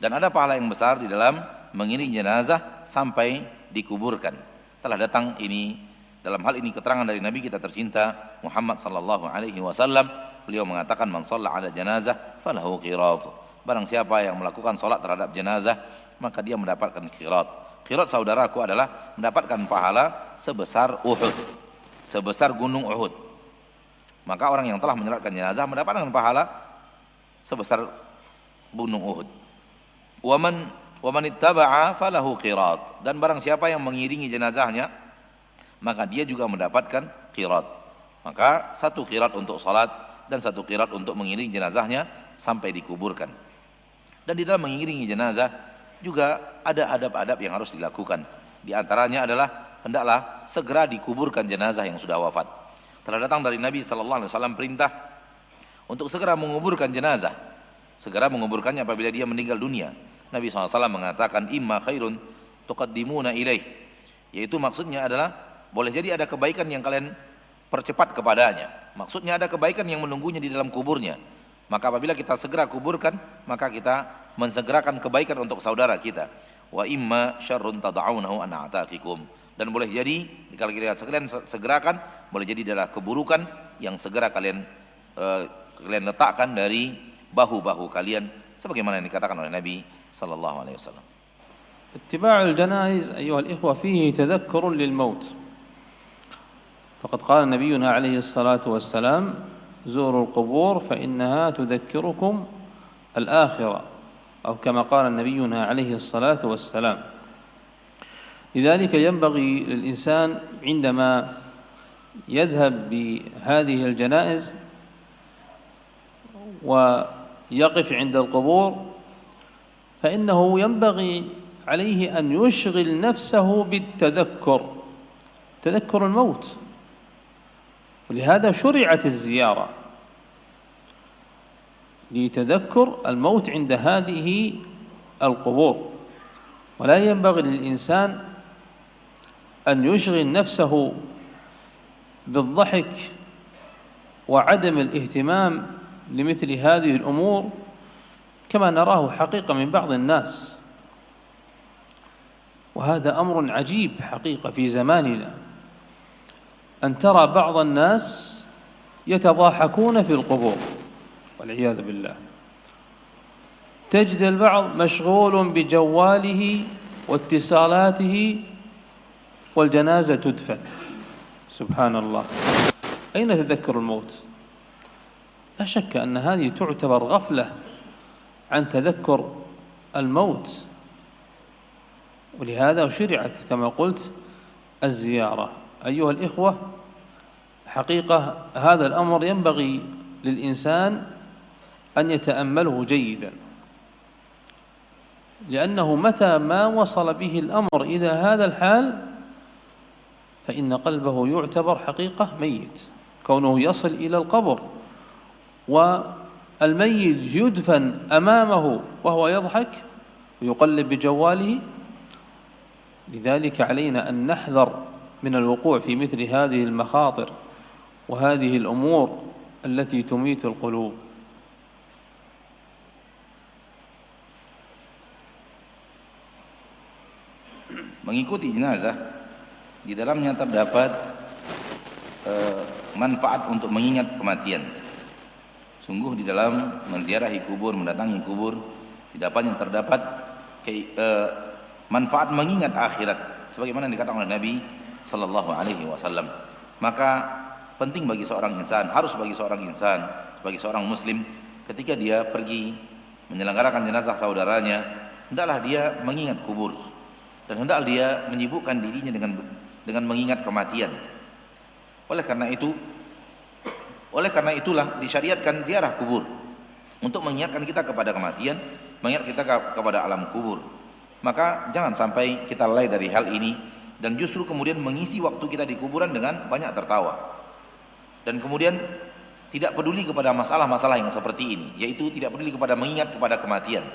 dan ada pahala yang besar di dalam mengiringi jenazah sampai dikuburkan. Telah datang ini dalam hal ini keterangan dari Nabi kita tercinta Muhammad sallallahu alaihi wasallam. Beliau mengatakan, man shalla ala janazah falahu qirat. Barang siapa yang melakukan salat terhadap jenazah, maka dia mendapatkan qirat. Qirat, saudaraku, adalah mendapatkan pahala sebesar Uhud, sebesar gunung Uhud. Maka orang yang telah menyolatkan jenazah mendapatkan pahala sebesar gunung Uhud. Waman ittaba'a falahu qirat. Dan barang siapa yang mengiringi jenazahnya, maka dia juga mendapatkan qirat. Maka satu qirat untuk salat dan satu qirat untuk mengiringi jenazahnya sampai dikuburkan. Dan di dalam mengiringi jenazah juga ada adab-adab yang harus dilakukan. Di antaranya adalah hendaklah segera dikuburkan jenazah yang sudah wafat. Telah datang dari Nabi sallallahu alaihi wasallam perintah untuk segera menguburkan jenazah, segera menguburkannya apabila dia meninggal dunia. Nabi SAW mengatakan, imma khairun tuqaddimuna ilaih, yaitu maksudnya adalah boleh jadi ada kebaikan yang kalian percepat kepadanya. Maksudnya ada kebaikan yang menunggunya di dalam kuburnya. Maka apabila kita segera kuburkan, maka kita mensegerakan kebaikan untuk saudara kita. Wa imma syarrun tad'aunahu an a'taqikum. Dan boleh jadi kalau kita sekalian segerakan, boleh jadi adalah keburukan yang segera kalian letakkan dari bahu-bahu kalian, sebagaimana yang dikatakan oleh Nabi sallallahu alaihi wasallam. اتباع الجنائز أيها الإخوة فيه تذكر للموت، فقد قال نبينا عليه الصلاة والسلام: زوروا القبور فإنها تذكركم الآخرة، أو كما قال نبينا عليه الصلاة والسلام. لذلك ينبغي للإنسان عندما يذهب بهذه الجنائز ويقف عند القبور فإنه ينبغي عليه أن يشغل نفسه تذكر الموت، ولهذا شرعت الزيارة لتذكر الموت عند هذه القبور. ولا ينبغي للإنسان أن يشغل نفسه بالضحك وعدم الاهتمام لمثل هذه الأمور كما نراه حقيقة من بعض الناس، وهذا أمر عجيب حقيقة في زماننا، أن ترى بعض الناس يتضاحكون في القبور والعياذ بالله. تجد البعض مشغول بجواله واتصالاته والجنازة تدفن. سبحان الله، أين تذكر الموت؟ لا شك أن هذه تعتبر غفلة عن تذكر الموت، ولهذا شرعت كما قلت الزيارة. أيها الإخوة، حقيقة هذا الأمر ينبغي للإنسان أن يتأمله جيدا، لأنه متى ما وصل به الأمر إلى هذا الحال فإن قلبه يعتبر حقيقة ميت، كونه يصل إلى القبر والميت يدفن أمامه وهو يضحك ويقلب بجواله. لذلك علينا أن نحذر من الوقوع في مثل هذه المخاطر وهذه الأمور التي تميت القلوب. Mengikuti jenazah di dalamnya terdapat manfaat untuk mengingat kematian. Sungguh di dalam menziarahi kubur, mendatangi kubur, di depannya terdapat manfaat mengingat akhirat, sebagaimana dikatakan oleh Nabi sallallahu alaihi wasallam. Maka penting bagi seorang insan, harus bagi seorang insan, bagi seorang muslim, ketika dia pergi menyelenggarakan jenazah saudaranya, hendaklah dia mengingat kubur dan hendaklah dia menyibukkan dirinya dengan mengingat kematian. Oleh karena itulah disyariatkan ziarah kubur untuk mengingatkan kita kepada kematian, mengingat kita kepada alam kubur. Maka jangan sampai kita lalai dari hal ini dan justru kemudian mengisi waktu kita di kuburan dengan banyak tertawa dan kemudian tidak peduli kepada masalah-masalah yang seperti ini, yaitu tidak peduli kepada mengingat kepada kematian.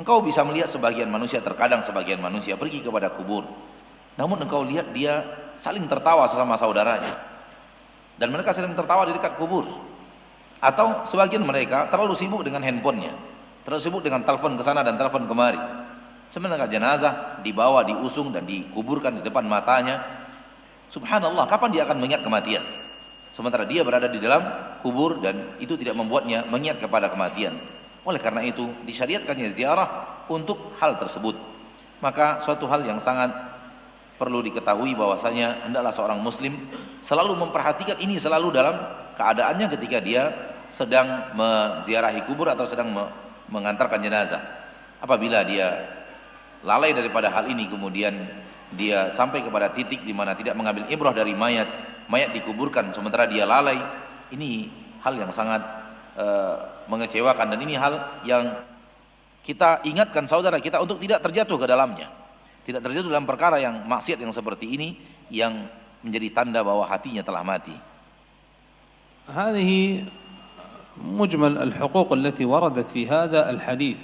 Engkau bisa melihat sebagian manusia, terkadang sebagian manusia pergi kepada kubur, namun engkau lihat dia saling tertawa sesama saudaranya dan mereka saling tertawa di dekat kubur. Atau sebagian mereka terlalu sibuk dengan handphonenya, terlalu sibuk dengan telepon ke sana dan telepon kemari, sementara jenazah dibawa, diusung dan dikuburkan di depan matanya. Subhanallah, kapan dia akan mengingat kematian? Sementara dia berada di dalam kubur dan itu tidak membuatnya mengingat kepada kematian. Oleh karena itu disyariatkannya ziarah untuk hal tersebut. Maka suatu hal yang sangat perlu diketahui bahwasanya hendaklah seorang muslim selalu memperhatikan ini, selalu dalam keadaannya ketika dia sedang menziarahi kubur atau sedang mengantarkan jenazah. Apabila dia lalai daripada hal ini, kemudian dia sampai kepada titik di mana tidak mengambil ibrah dari mayat dikuburkan sementara dia lalai, ini hal yang sangat mengecewakan dan ini hal yang kita ingatkan saudara kita untuk tidak terjatuh ke dalamnya, tidak terjatuh dalam perkara yang maksiat yang seperti ini yang menjadi tanda bahwa hatinya telah mati. هذه مجمل الحقوق التي وردت في هذا الحديث.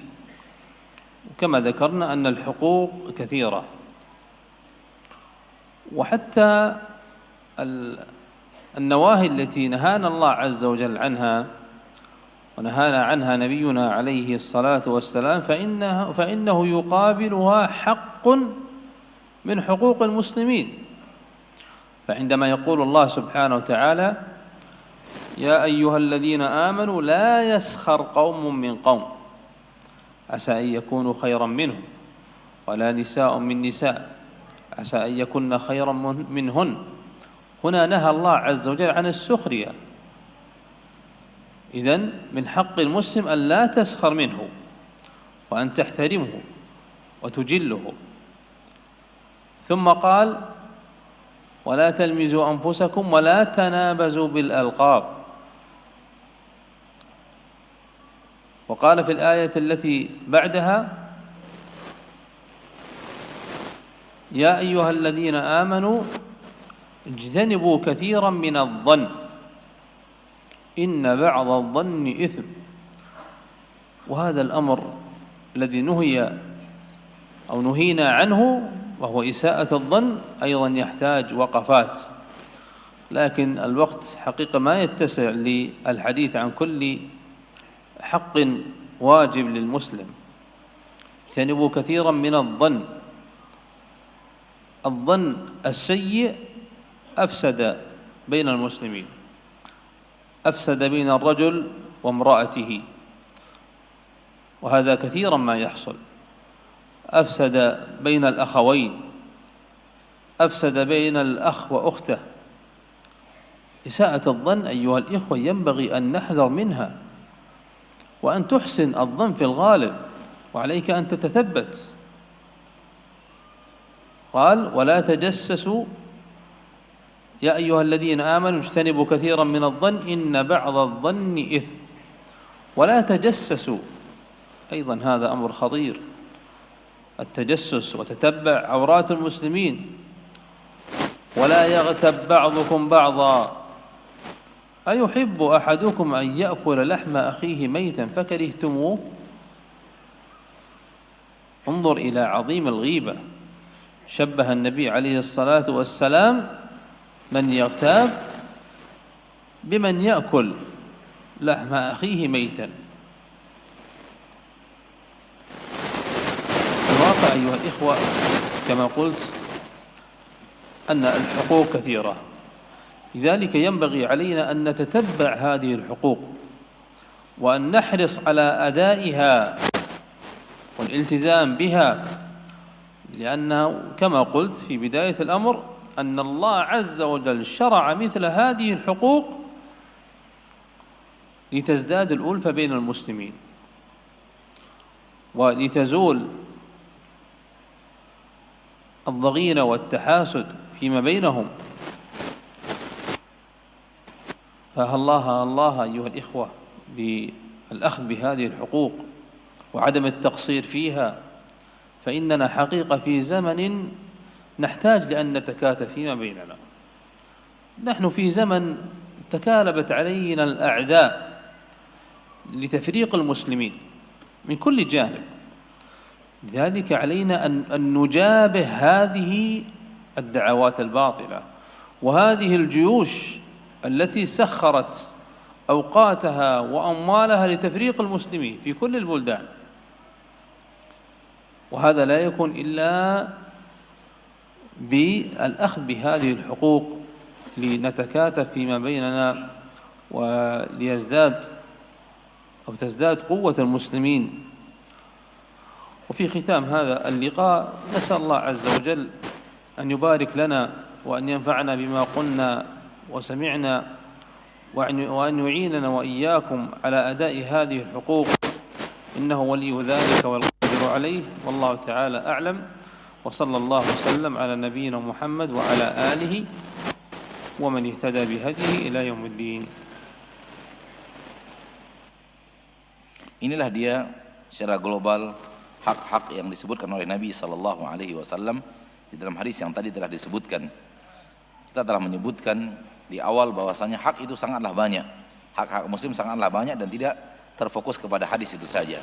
كما ذكرنا أن الحقوق كثيرة، وحتى النواهي التي نهانا الله عز وجل عنها ونهانا عنها نبينا عليه الصلاة والسلام فإنه يقابلها حق من حقوق المسلمين. فعندما يقول الله سبحانه وتعالى يا أيها الذين آمنوا لا يسخر قوم من قوم عسى أن يكونوا خيرا منهم ولا نساء من نساء عسى أن يكن خيرا منهن. هنا نهى الله عز وجل عن السخرية. إذن من حق المسلم أن لا تسخر منه وأن تحترمه وتجله. ثم قال ولا تلمزوا أنفسكم ولا تنابزوا بالألقاب. وقال في الآية التي بعدها يا أيها الذين آمنوا اجتنبوا كثيرا من الظن إن بعض الظن إثم. وهذا الأمر الذي نهينا عنه وهو إساءة الظن أيضا يحتاج وقفات، لكن الوقت حقيقة ما يتسع للحديث عن كل حق واجب للمسلم. اجتنبوا كثيرا من الظن السيء أفسد بين المسلمين، أفسد بين الرجل وامرأته، وهذا كثيرا ما يحصل. أفسد بين الأخوين، أفسد بين الأخ وأخته. إساءة الظن أيها الإخوة ينبغي أن نحذر منها وأن تحسن الظن في الغالب، وعليك أن تتثبت. قال ولا تجسسوا يا أيها الذين آمنوا اجتنبوا كثيرا من الظن إن بعض الظن إثم. ولا تجسسوا، أيضا هذا أمر خطير، التجسس وتتبع عورات المسلمين. ولا يغتب بعضكم بعضا أيحب أحدكم أن يأكل لحم أخيه ميتا فكرهتموه. انظر إلى عظيم الغيبة. شبه النبي عليه الصلاة والسلام من يغتاب بمن يأكل لحم أخيه ميتا. الواقع أيها الإخوة كما قلت أن الحقوق كثيرة، لذلك ينبغي علينا أن نتتبع هذه الحقوق وأن نحرص على أدائها والالتزام بها، لأنه كما قلت في بداية الأمر أن الله عز وجل شرع مثل هذه الحقوق لتزداد الألفة بين المسلمين ولتزول الضغينة والتحاسد فيما بينهم. الله أيها الإخوة بالأخذ بهذه الحقوق وعدم التقصير فيها، فإننا حقيقة في زمن نحتاج لأن نتكاتف فيما بيننا. نحن في زمن تكالبت علينا الأعداء لتفريق المسلمين من كل جانب، لذلك علينا أن نجابه هذه الدعوات الباطلة وهذه الجيوش التي سخرت أوقاتها وأموالها لتفريق المسلمين في كل البلدان. وهذا لا يكون إلا بالأخذ بهذه الحقوق لنتكاتف فيما بيننا تزداد قوة المسلمين. وفي ختام هذا اللقاء نسأل الله عز وجل أن يبارك لنا وأن ينفعنا بما قلنا وسمعنا، وأن يعيننا وإياكم على أداء هذه الحقوق، إنه ولي ذلك والقادر عليه، والله تعالى أعلم. وصلى الله وسلم على نبينا محمد وعلى آله ومن اهتدى بهديه إلى يوم الدين. Inilah dia secara global hak-hak yang disebutkan oleh Nabi Sallallahu Alaihi Wasallam di dalam hadis yang tadi telah disebutkan. Kita telah menyebutkan di awal bahwasanya hak itu sangatlah banyak, hak-hak muslim sangatlah banyak dan tidak terfokus kepada hadis itu saja.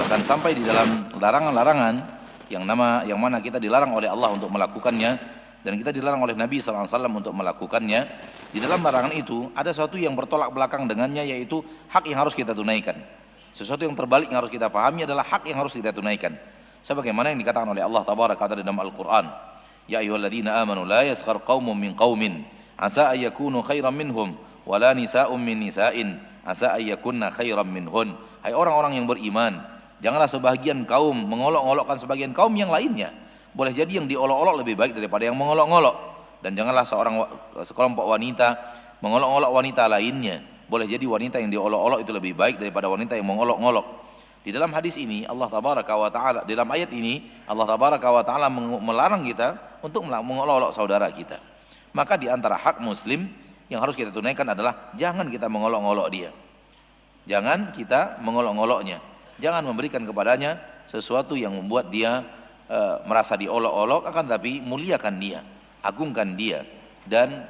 Bahkan sampai di dalam larangan-larangan yang mana kita dilarang oleh Allah untuk melakukannya dan kita dilarang oleh Nabi Sallallahu Alaihi Wasallam untuk melakukannya. Di dalam larangan itu ada sesuatu yang bertolak belakang dengannya, yaitu hak yang harus kita tunaikan. Sesuatu yang terbalik yang harus kita pahami adalah hak yang harus kita tunaikan. Sebagaimana yang dikatakan oleh Allah Tabaraka wa Ta'ala dalam Al-Quran, Ya ayyuhalladzina amanu la yaskhar qaumun min qaumin asa ayyakunu khairan minhum wala nisa'un min nisa'in asa ayyakunna khairan minhun. Hai orang-orang yang beriman, janganlah sebagian kaum mengolok-olokkan sebagian kaum yang lainnya. Boleh jadi yang diolok-olok lebih baik daripada yang mengolok-olok. Dan janganlah sekelompok wanita mengolok-olok wanita lainnya. Boleh jadi wanita yang diolok-olok itu lebih baik daripada wanita yang mengolok-olok. Di dalam hadis ini Allah Tabaraka wa Ta'ala, dalam ayat ini Allah Tabaraka wa Ta'ala melarang kita untuk mengolok-olok saudara kita. Maka di antara hak muslim yang harus kita tunaikan adalah jangan kita mengolok-olok dia. Jangan kita mengolok-oloknya. Jangan memberikan kepadanya sesuatu yang membuat dia merasa diolok-olok, akan tapi muliakan dia, agungkan dia, dan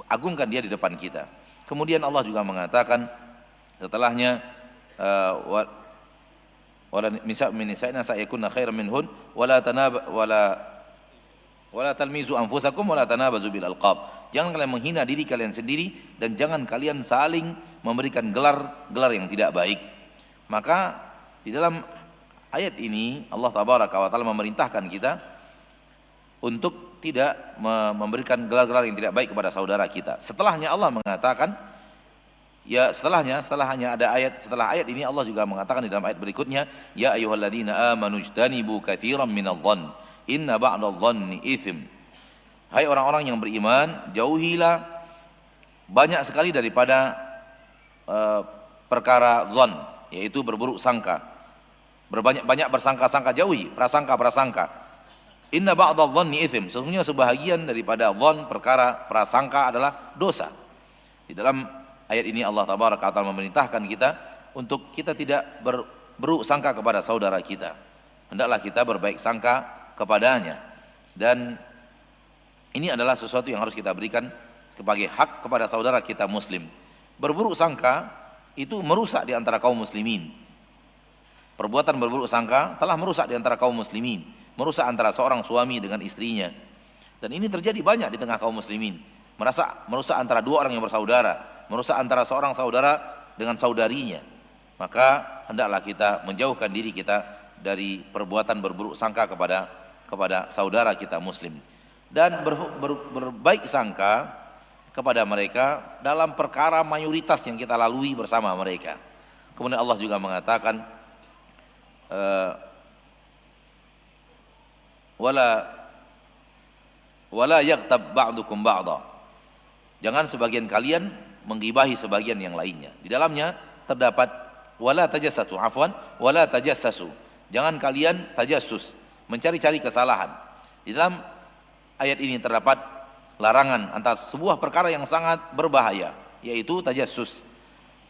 agungkan dia di depan kita. Kemudian Allah juga mengatakan setelahnya, wala min nisa'in sayakunna khairan minhun wala talmizu anfusakum wala tanabazu bil alqab. Jangan kalian menghina diri kalian sendiri dan jangan kalian saling memberikan gelar yang tidak baik. Maka di dalam ayat ini Allah Tabaraka wa Ta'ala memerintahkan kita untuk tidak memberikan gelar-gelar yang tidak baik kepada saudara kita. Setelahnya Allah mengatakan, setelah ayat ini Allah juga mengatakan di dalam ayat berikutnya, Ya ayyuhalladzina amanu ijtanibu katsiran minadh-dhann inna ba'dadh-dhanni itsm. Hai orang-orang yang beriman, jauhilah banyak sekali daripada perkara dzan, yaitu berburuk sangka. Banyak bersangka-sangka, jauhi prasangka-prasangka. Inna ba'dadh-dhanni itsm. Sesungguhnya sebahagian daripada dzan, perkara prasangka, adalah dosa. Di dalam ayat ini Allah Tabaraka wa Ta'ala memerintahkan kita untuk kita tidak berburuk sangka kepada saudara kita. Hendaklah kita berbaik sangka kepadanya. Dan ini adalah sesuatu yang harus kita berikan sebagai hak kepada saudara kita muslim. Berburuk sangka itu merusak di antara kaum muslimin. Perbuatan berburuk sangka telah merusak di antara kaum muslimin, merusak antara seorang suami dengan istrinya. Dan ini terjadi banyak di tengah kaum muslimin. Merusak antara dua orang yang bersaudara, merusak antara seorang saudara dengan saudarinya. Maka hendaklah kita menjauhkan diri kita dari perbuatan berburuk sangka kepada saudara kita muslim. Dan berbaik sangka kepada mereka dalam perkara mayoritas yang kita lalui bersama mereka. Kemudian Allah juga mengatakan wala yaghtab ba'dukum ba'dha. Jangan sebagian kalian menggibahi sebagian yang lainnya. Di dalamnya terdapat wala tajassasu. Jangan kalian tajassus, mencari-cari kesalahan. Di dalam ayat ini terdapat larangan antara sebuah perkara yang sangat berbahaya, yaitu tajassus.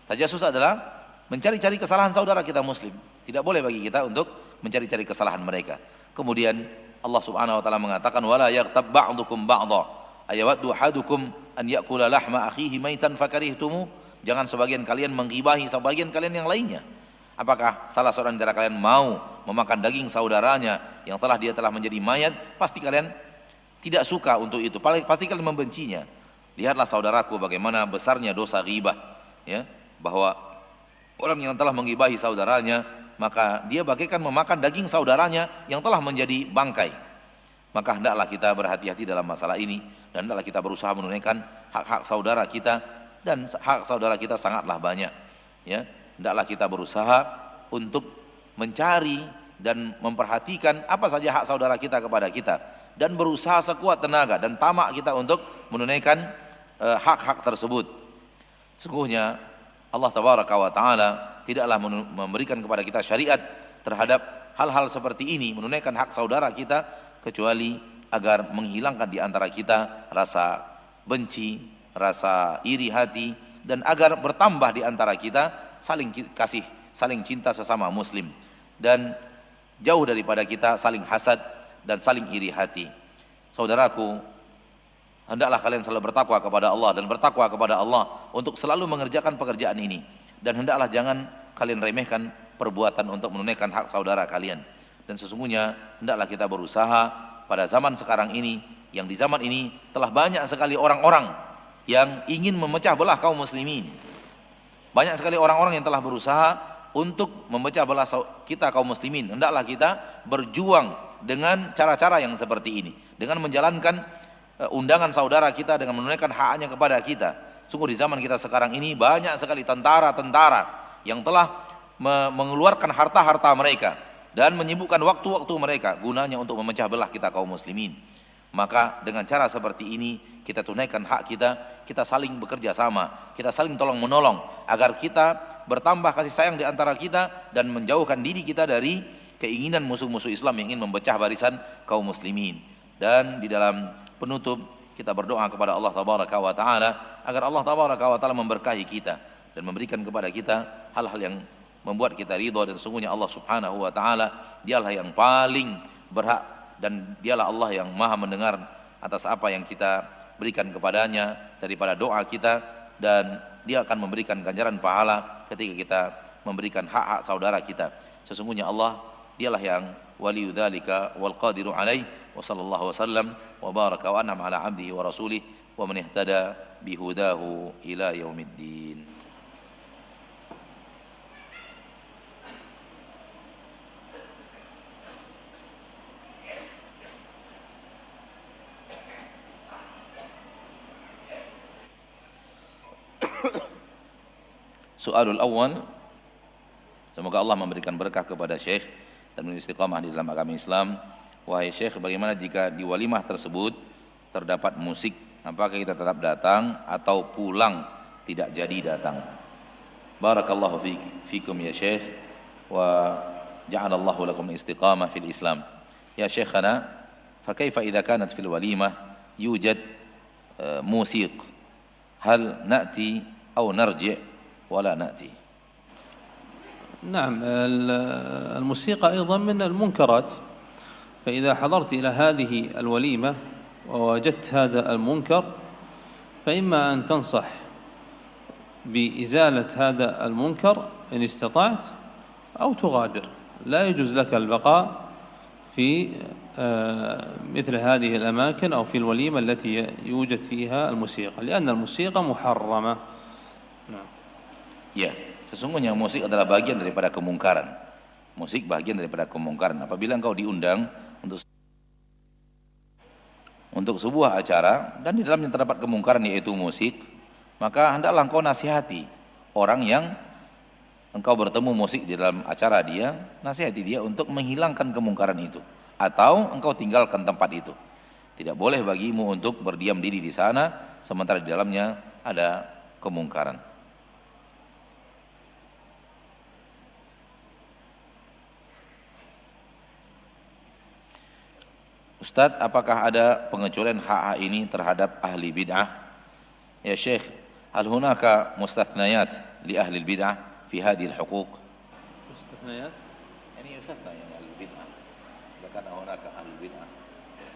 Tajassus adalah mencari-cari kesalahan saudara kita muslim. Tidak boleh bagi kita untuk mencari-cari kesalahan mereka. Kemudian Allah Subhanahu wa taala mengatakan wala yaghtab ba'dukum ba'dha ayawaddu ahadukum an ya'kula lahma akhihi maitan fakarihtumu. Jangan sebagian kalian menggibahi sebagian kalian yang lainnya. Apakah salah seorang dari kalian mau memakan daging saudaranya yang dia telah menjadi mayat? Pasti kalian tidak suka untuk itu, pasti kalian membencinya. Lihatlah saudaraku bagaimana besarnya dosa ghibah, ya, bahwa orang yang telah menggibahi saudaranya, maka dia bagaikan memakan daging saudaranya yang telah menjadi bangkai. Maka hendaklah kita berhati-hati dalam masalah ini, dan hendaklah kita berusaha menunaikan hak-hak saudara kita, dan hak saudara kita sangatlah banyak, ya. Hendaklah kita berusaha untuk mencari dan memperhatikan apa saja hak saudara kita kepada kita, dan berusaha sekuat tenaga dan tamak kita untuk menunaikan hak-hak tersebut. Sesungguhnya Allah Tabaraka wa Ta'ala tidaklah memberikan kepada kita syariat terhadap hal-hal seperti ini, menunaikan hak saudara kita, kecuali agar menghilangkan di antara kita rasa benci, rasa iri hati, dan agar bertambah di antara kita saling kasih, saling cinta sesama muslim, dan jauh daripada kita saling hasad dan saling iri hati. Saudaraku, hendaklah kalian selalu bertakwa kepada Allah dan bertakwa kepada Allah untuk selalu mengerjakan pekerjaan ini, dan hendaklah jangan kalian remehkan perbuatan untuk menunaikan hak saudara kalian. Dan sesungguhnya hendaklah kita berusaha pada zaman sekarang ini, yang di zaman ini telah banyak sekali orang-orang yang ingin memecah belah kaum muslimin. Banyak sekali orang-orang yang telah berusaha untuk memecah belah kita kaum muslimin. Hendaklah kita berjuang dengan cara-cara yang seperti ini, dengan menjalankan undangan saudara kita, dengan menunaikan haknya kepada kita. Sungguh di zaman kita sekarang ini banyak sekali tentara-tentara yang telah mengeluarkan harta-harta mereka dan menyibukkan waktu-waktu mereka gunanya untuk memecah belah kita kaum muslimin. Maka dengan cara seperti ini kita tunaikan hak kita, kita saling bekerja sama, kita saling tolong menolong agar kita bertambah kasih sayang di antara kita dan menjauhkan diri kita dari keinginan musuh-musuh Islam yang ingin memecah barisan kaum muslimin. Dan di dalam penutup kita berdoa kepada Allah Tabaraka wa Ta'ala agar Allah Tabaraka wa Ta'ala memberkahi kita dan memberikan kepada kita hal-hal yang membuat kita ridha. Dan sesungguhnya Allah Subhanahu wa Ta'ala dialah yang paling berhak, dan dialah Allah yang maha mendengar atas apa yang kita berikan kepadanya daripada doa kita, dan dia akan memberikan ganjaran pahala ketika kita memberikan hak-hak saudara kita. Sesungguhnya Allah dialah yang waliyu dzalika wal qadiru alaih. Wa sallallahu wasallam wa baraka wa an'ama ala abdihi wa rasulih wa man ihtada bihudahu ila yaumiddin. Soalul awal, semoga Allah memberikan berkah kepada Syekh dan istiqamah di dalam agama Islam. Wahai Syekh, bagaimana jika di walimah tersebut terdapat musik? Apakah kita tetap datang atau pulang tidak jadi datang? Barakallahu fikum ya Syekh, wa ja'alallahu lakum istiqamah fil Islam. Ya Syekhana, fa kaifa idza kanat fil walimah yujad musiq? Hal na'ti aw narji' ولا نأتي؟ نعم، الموسيقى أيضا من المنكرات، فإذا حضرت إلى هذه الوليمة ووجدت هذا المنكر فإما أن تنصح بإزالة هذا المنكر إن استطعت أو تغادر. لا يجوز لك البقاء في مثل هذه الأماكن أو في الوليمة التي يوجد فيها الموسيقى، لأن الموسيقى محرمة. نعم. Ya, sesungguhnya musik adalah bagian daripada kemungkaran. Musik bagian daripada kemungkaran. Apabila engkau diundang untuk untuk sebuah acara dan di dalamnya terdapat kemungkaran yaitu musik, maka hendaklah engkau nasihati orang yang engkau bertemu musik di dalam acara dia, nasihati dia untuk menghilangkan kemungkaran itu, atau engkau tinggalkan tempat itu. Tidak boleh bagimu untuk berdiam diri di sana sementara di dalamnya ada kemungkaran. Ustadz, apakah ada pengecualian hak ini terhadap ahli bid'ah? Ya Syekh, hal hunaka mustathnayat li ahli bid'ah fi hadhihi al-huquq? Mustathnayat? Yani yustatna yani ahli bid'ah. Jika kana hunaka ahli bid'ah,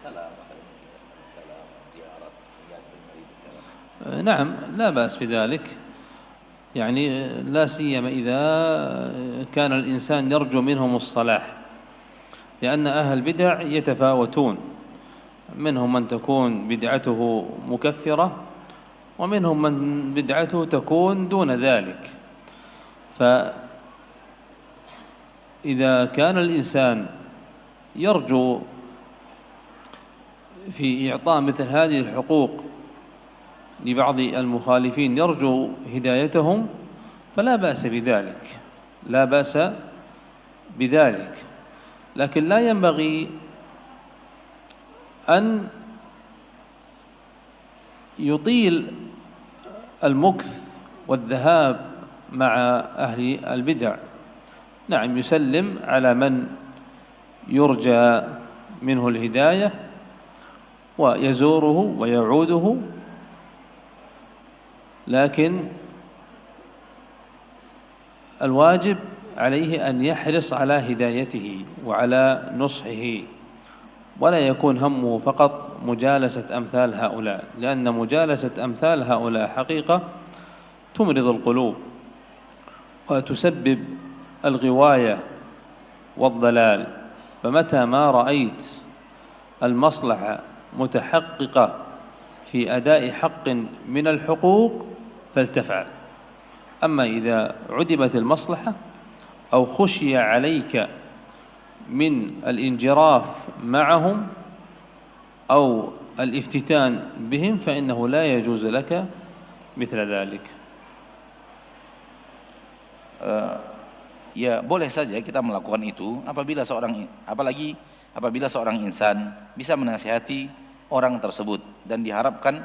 salam, salam, ziyarat, iyad bil marid. نعم لا بأس بذلك، يعني لا سيما إذا كان الإنسان يرجو منهم الصلاح، لأن أهل البدع يتفاوتون، منهم من تكون بدعته مكفرة ومنهم من بدعته تكون دون ذلك. فإذا كان الإنسان يرجو في إعطاء مثل هذه الحقوق لبعض المخالفين يرجو هدايتهم فلا بأس بذلك، لا بأس بذلك، لكن لا ينبغي أن يطيل المكث والذهاب مع أهل البدع. نعم يسلم على من يرجى منه الهداية ويزوره ويعوده، لكن الواجب عليه أن يحرص على هدايته وعلى نصحه، ولا يكون همه فقط مجالسة أمثال هؤلاء، لأن مجالسة أمثال هؤلاء حقيقة تمرض القلوب وتسبب الغواية والضلال. فمتى ما رأيت المصلحة متحققة في أداء حق من الحقوق فلتفعل. أما إذا عدمت المصلحة أو خشي عليك من الانجراف معهم أو الافتتان بهم فإنه لا يجوز لك مثل ذلك. Ya boleh saja kita melakukan itu apalagi apabila seorang insan bisa menasihati orang tersebut dan diharapkan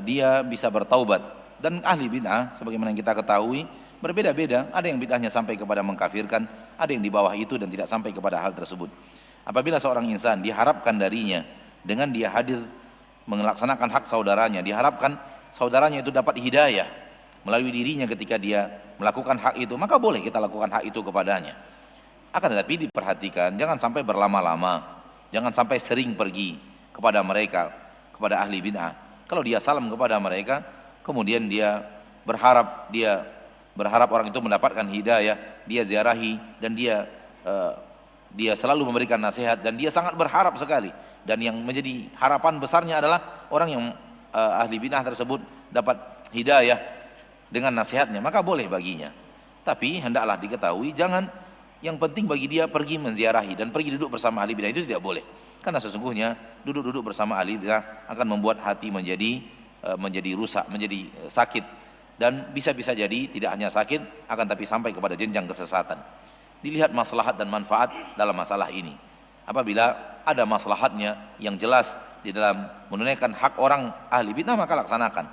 dia bisa bertaubat. Dan ahli bid'ah sebagaimana yang kita ketahui berbeda-beda, ada yang bid'ahnya sampai kepada mengkafirkan, ada yang di bawah itu dan tidak sampai kepada hal tersebut. Apabila seorang insan diharapkan darinya dengan dia hadir melaksanakan hak saudaranya, diharapkan saudaranya itu dapat hidayah melalui dirinya ketika dia melakukan hak itu, maka boleh kita lakukan hak itu kepadanya. Akan tetapi diperhatikan jangan sampai berlama-lama, jangan sampai sering pergi kepada mereka, kepada ahli bid'ah. Kalau dia salam kepada mereka, kemudian dia berharap orang itu mendapatkan hidayah, dia ziarahi dan dia selalu memberikan nasihat dan dia sangat berharap sekali. Dan yang menjadi harapan besarnya adalah orang yang ahli bid'ah tersebut dapat hidayah dengan nasihatnya, maka boleh baginya. Tapi hendaklah diketahui jangan yang penting bagi dia pergi menziarahi dan pergi duduk bersama ahli bid'ah, itu tidak boleh. Karena sesungguhnya duduk-duduk bersama ahli bid'ah akan membuat hati menjadi rusak, menjadi sakit, dan bisa-bisa jadi tidak hanya sakit akan tapi sampai kepada jenjang kesesatan. Dilihat maslahat dan manfaat dalam masalah ini. Apabila ada maslahatnya yang jelas di dalam menunaikan hak orang ahli bid'ah, maka laksanakan.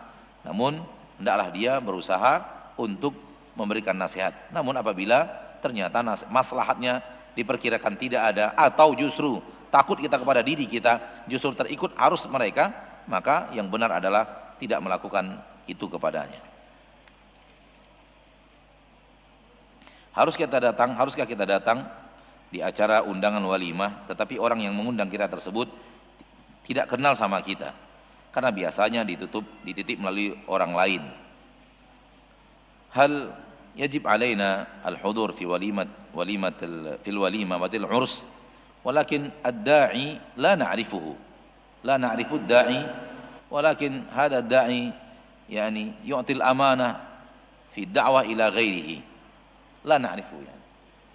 Namun hendaklah dia berusaha untuk memberikan nasihat. Namun apabila ternyata maslahatnya diperkirakan tidak ada, atau justru takut kita kepada diri kita, justru terikut arus mereka, maka yang benar adalah tidak melakukan itu kepadanya. Haruskah kita datang di acara undangan walimah tetapi orang yang mengundang kita tersebut tidak kenal sama kita? Karena biasanya dititip melalui orang lain. Hal yajib alaina al-hudur fi fil walimatil urs, walakin ad-da'i la na'rifuhu. La na'rifu ad-da'i, walakin hadha ad-da'i yani yu'til amanah fi da'wah ila ghairihi. La na'rifu yani.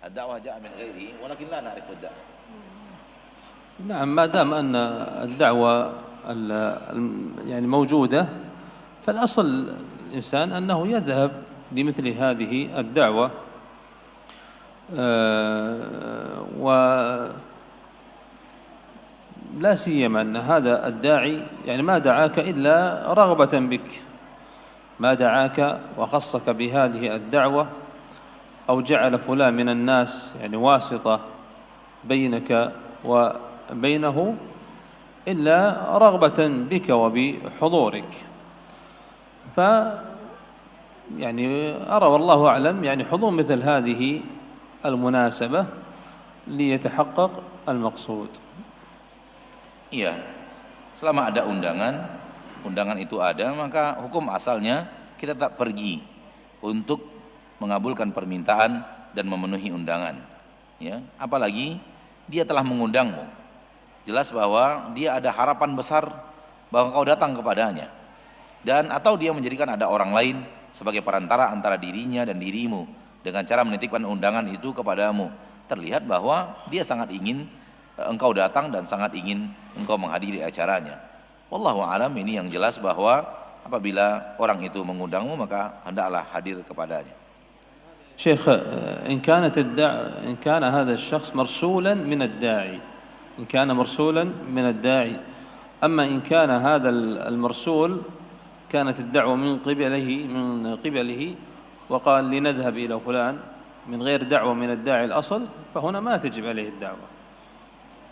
Ad-da'wah ja'a min ghairihi, walakin la na'rifu ad-da'i. نعم، ما دام أن الدعوة يعني موجودة، فالأصل الإنسان أنه يذهب لمثل هذه الدعوة، ولا سيما أن هذا الداعي يعني ما دعاك إلا رغبة بك، ما دعاك وخصك بهذه الدعوة أو جعل فلان من الناس يعني واسطة بينك وبينه إلا رغبة بك وبحضورك. يعني أرى والله أعلم يعني حضور مثل هذه المناسبة ليتحقق المقصود. Iya, selama ada undangan itu ada, maka hukum asalnya kita tak pergi untuk mengabulkan permintaan dan memenuhi undangan. Ya, apalagi dia telah mengundangmu. Jelas bahwa dia ada harapan besar bahwa kau datang kepadanya. Dan atau dia menjadikan ada orang lain sebagai perantara antara dirinya dan dirimu dengan cara menitipkan undangan itu kepadamu. Terlihat bahwa dia sangat ingin engkau datang dan sangat ingin engkau menghadiri acaranya. Wallahu alam, ini yang jelas bahwa apabila orang itu mengundangmu maka hendaklah hadir kepadanya. شيخ، إن كان هذا الشخص مرسولا من الداعي، إن كان مرسولا من الداعي، أما إن كان هذا المرسول كانت الدعوة من قبله وقال لنذهب إلى فلان من غير دعوة من الداعي الأصل، فهنا ما تجب عليه الدعوة.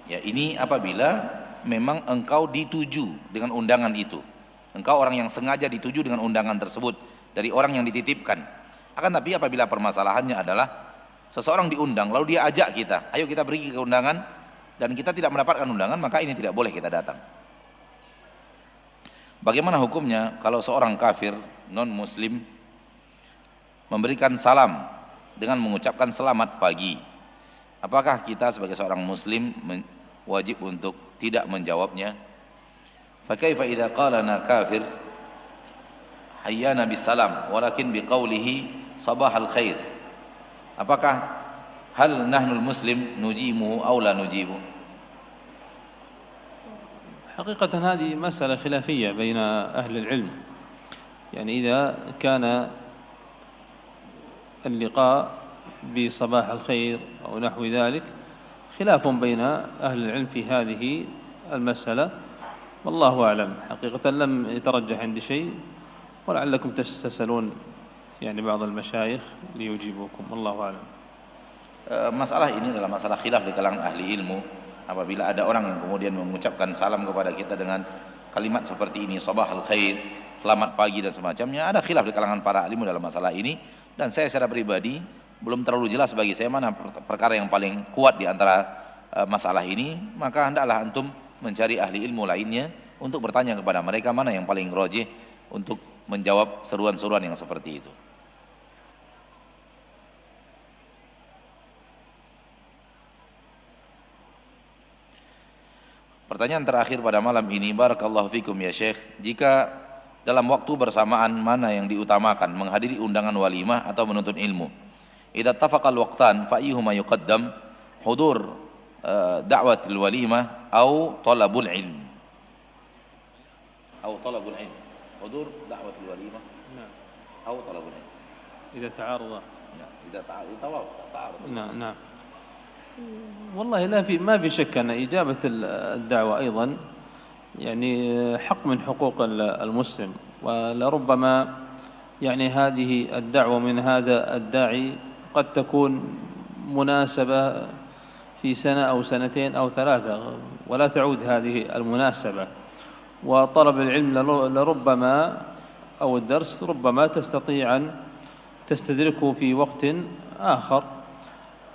Ya, ini apabila memang engkau dituju dengan undangan itu, engkau orang yang sengaja dituju dengan undangan tersebut dari orang yang dititipkan. Akan tapi apabila permasalahannya adalah seseorang diundang lalu dia ajak kita, ayo kita pergi ke undangan, dan kita tidak mendapatkan undangan, maka ini tidak boleh kita datang. Bagaimana hukumnya kalau seorang kafir non muslim memberikan salam dengan mengucapkan selamat pagi? Apakah kita sebagai seorang muslim wajib untuk tidak menjawabnya? Fa kaifa idza qalana kafir hayyana bisalam walakin biqaulihi sabahal khair? Apakah hal nahnul muslim nujimu aw la nujibu? حقيقة هذه مسألة خلافية بين أهل العلم، يعني إذا كان اللقاء بصباح الخير أو نحو ذلك خلاف بين أهل العلم في هذه المسألة، والله أعلم. حقيقة لم يترجح عندي شيء، ولعلكم تستسألون يعني بعض المشايخ ليجيبوكم، والله أعلم. Masalah ini adalah masalah khilaf di kalangan ahli ilmu. Apabila ada orang yang kemudian mengucapkan salam kepada kita dengan kalimat seperti ini, sabahal khair, selamat pagi dan semacamnya, ada khilaf di kalangan para ilmu dalam masalah ini. Dan saya secara pribadi belum terlalu jelas bagi saya mana perkara yang paling kuat di antara masalah ini. Maka hendaklah antum mencari ahli ilmu lainnya untuk bertanya kepada mereka mana yang paling rajih untuk menjawab seruan-seruan yang seperti itu. Pertanyaan terakhir pada malam ini, barakallahu fikum ya Syekh, jika dalam waktu bersamaan mana yang diutamakan, menghadiri undangan walimah atau menuntut ilmu? Idza tafaqal waqtan fa ayyuhuma yuqaddam, hudur da'watil walimah atau talabul ilm? Atau talabul ilm. Hudur da'watil walimah atau talabul ilm. إذا تعارض. إذا تعارض. نعم. والله ما في شك أن إجابة الدعوة أيضا يعني حق من حقوق المسلم، ولربما يعني هذه الدعوة من هذا الداعي قد تكون مناسبة في سنة أو سنتين أو ثلاثة ولا تعود هذه المناسبة، وطلب العلم لربما أو الدرس ربما تستطيع أن تستدركه في وقت آخر.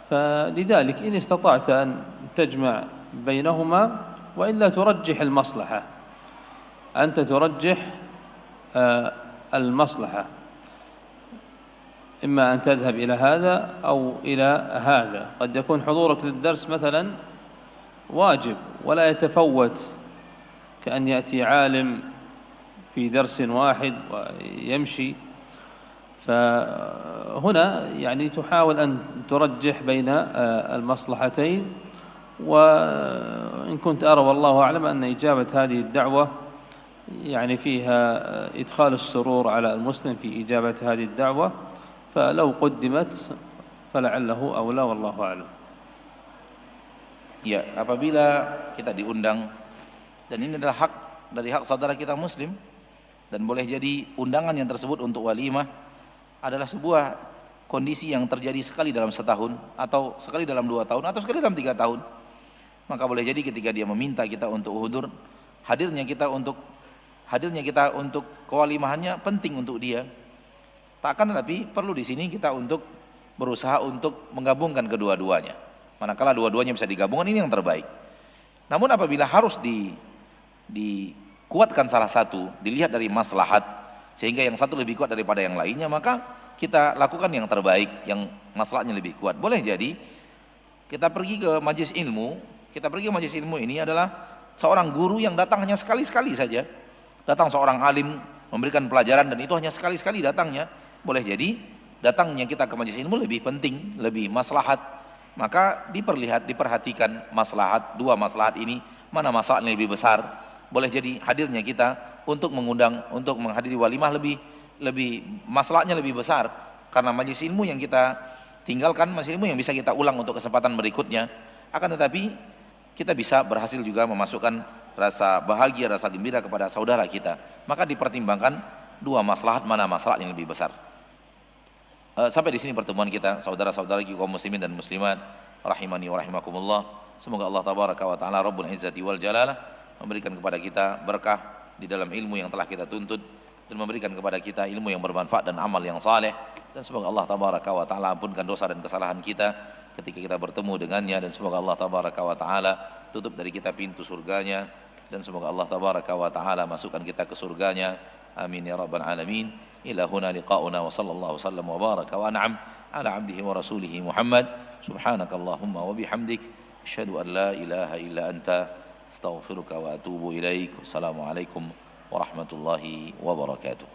فلذلك إن استطعت أن تجمع بينهما وإلا ترجح المصلحة، أنت ترجح المصلحة، إما أن تذهب إلى هذا أو إلى هذا. قد يكون حضورك للدرس مثلا واجب ولا يتفوت، كأن يأتي عالم في درس واحد ويمشي. فهنا يعني تحاول أن ترجح بين المصلحتين، وإن وإن كنت أرى والله أعلم أن إجابة هذه الدعوة يعني فيها إدخال السرور على المسلم في إجابة هذه الدعوة، فلو قدمت فلعله أولى والله أعلم. Ya, apabila kita diundang dan ini adalah hak dari hak saudara kita muslim, dan boleh jadi undangan yang tersebut untuk walimah adalah sebuah kondisi yang terjadi sekali dalam setahun atau sekali dalam 2 tahun atau sekali dalam 3 tahun, maka boleh jadi ketika dia meminta kita untuk hudur, hadirnya kita untuk kewalimahannya penting untuk dia. Takkan tetapi perlu di sini kita untuk berusaha untuk menggabungkan kedua-duanya. Manakala dua-duanya bisa digabungkan, ini yang terbaik. Namun apabila harus dikuatkan salah satu, dilihat dari maslahat sehingga yang satu lebih kuat daripada yang lainnya, maka kita lakukan yang terbaik, yang maslahatnya lebih kuat. Boleh jadi kita pergi ke majelis ilmu, ini adalah seorang guru yang datang hanya sekali-sekali saja. Datang seorang alim memberikan pelajaran dan itu hanya sekali-sekali datangnya. Boleh jadi datangnya kita ke majelis ilmu lebih penting, lebih maslahat. Maka diperhatikan maslahat, dua maslahat ini, mana maslahat yang lebih besar. Boleh jadi hadirnya kita untuk menghadiri walimah lebih maslahatnya lebih besar, karena majelis ilmu yang kita tinggalkan, majelis ilmu yang bisa kita ulang untuk kesempatan berikutnya. Akan tetapi kita bisa berhasil juga memasukkan rasa bahagia, rasa gembira kepada saudara kita. Maka dipertimbangkan dua maslahat, mana maslahat yang lebih besar. Sampai di sini pertemuan kita, saudara-saudara kaum muslimin dan muslimat rahimani wa rahimakumullah. Semoga Allah tabaraka wa taala Rabbul Izzati wal Jalalah memberikan kepada kita berkah di dalam ilmu yang telah kita tuntut dan memberikan kepada kita ilmu yang bermanfaat dan amal yang saleh, dan semoga Allah tabaraka wa taala ampunkan dosa dan kesalahan kita ketika kita bertemu dengannya, dan semoga Allah tabaraka wa taala tutup dari kita pintu surganya, dan semoga Allah tabaraka wa taala masukkan kita ke surganya. Amin ya rabbal alamin. إلى هنا لقاؤنا وصلى الله وسلم وبارك وأنعم على عبده ورسوله محمد. سبحانك اللهم وبحمدك أشهد أن لا إله إلا أنت أستغفرك وأتوب إليك. والسلام عليكم ورحمة الله وبركاته.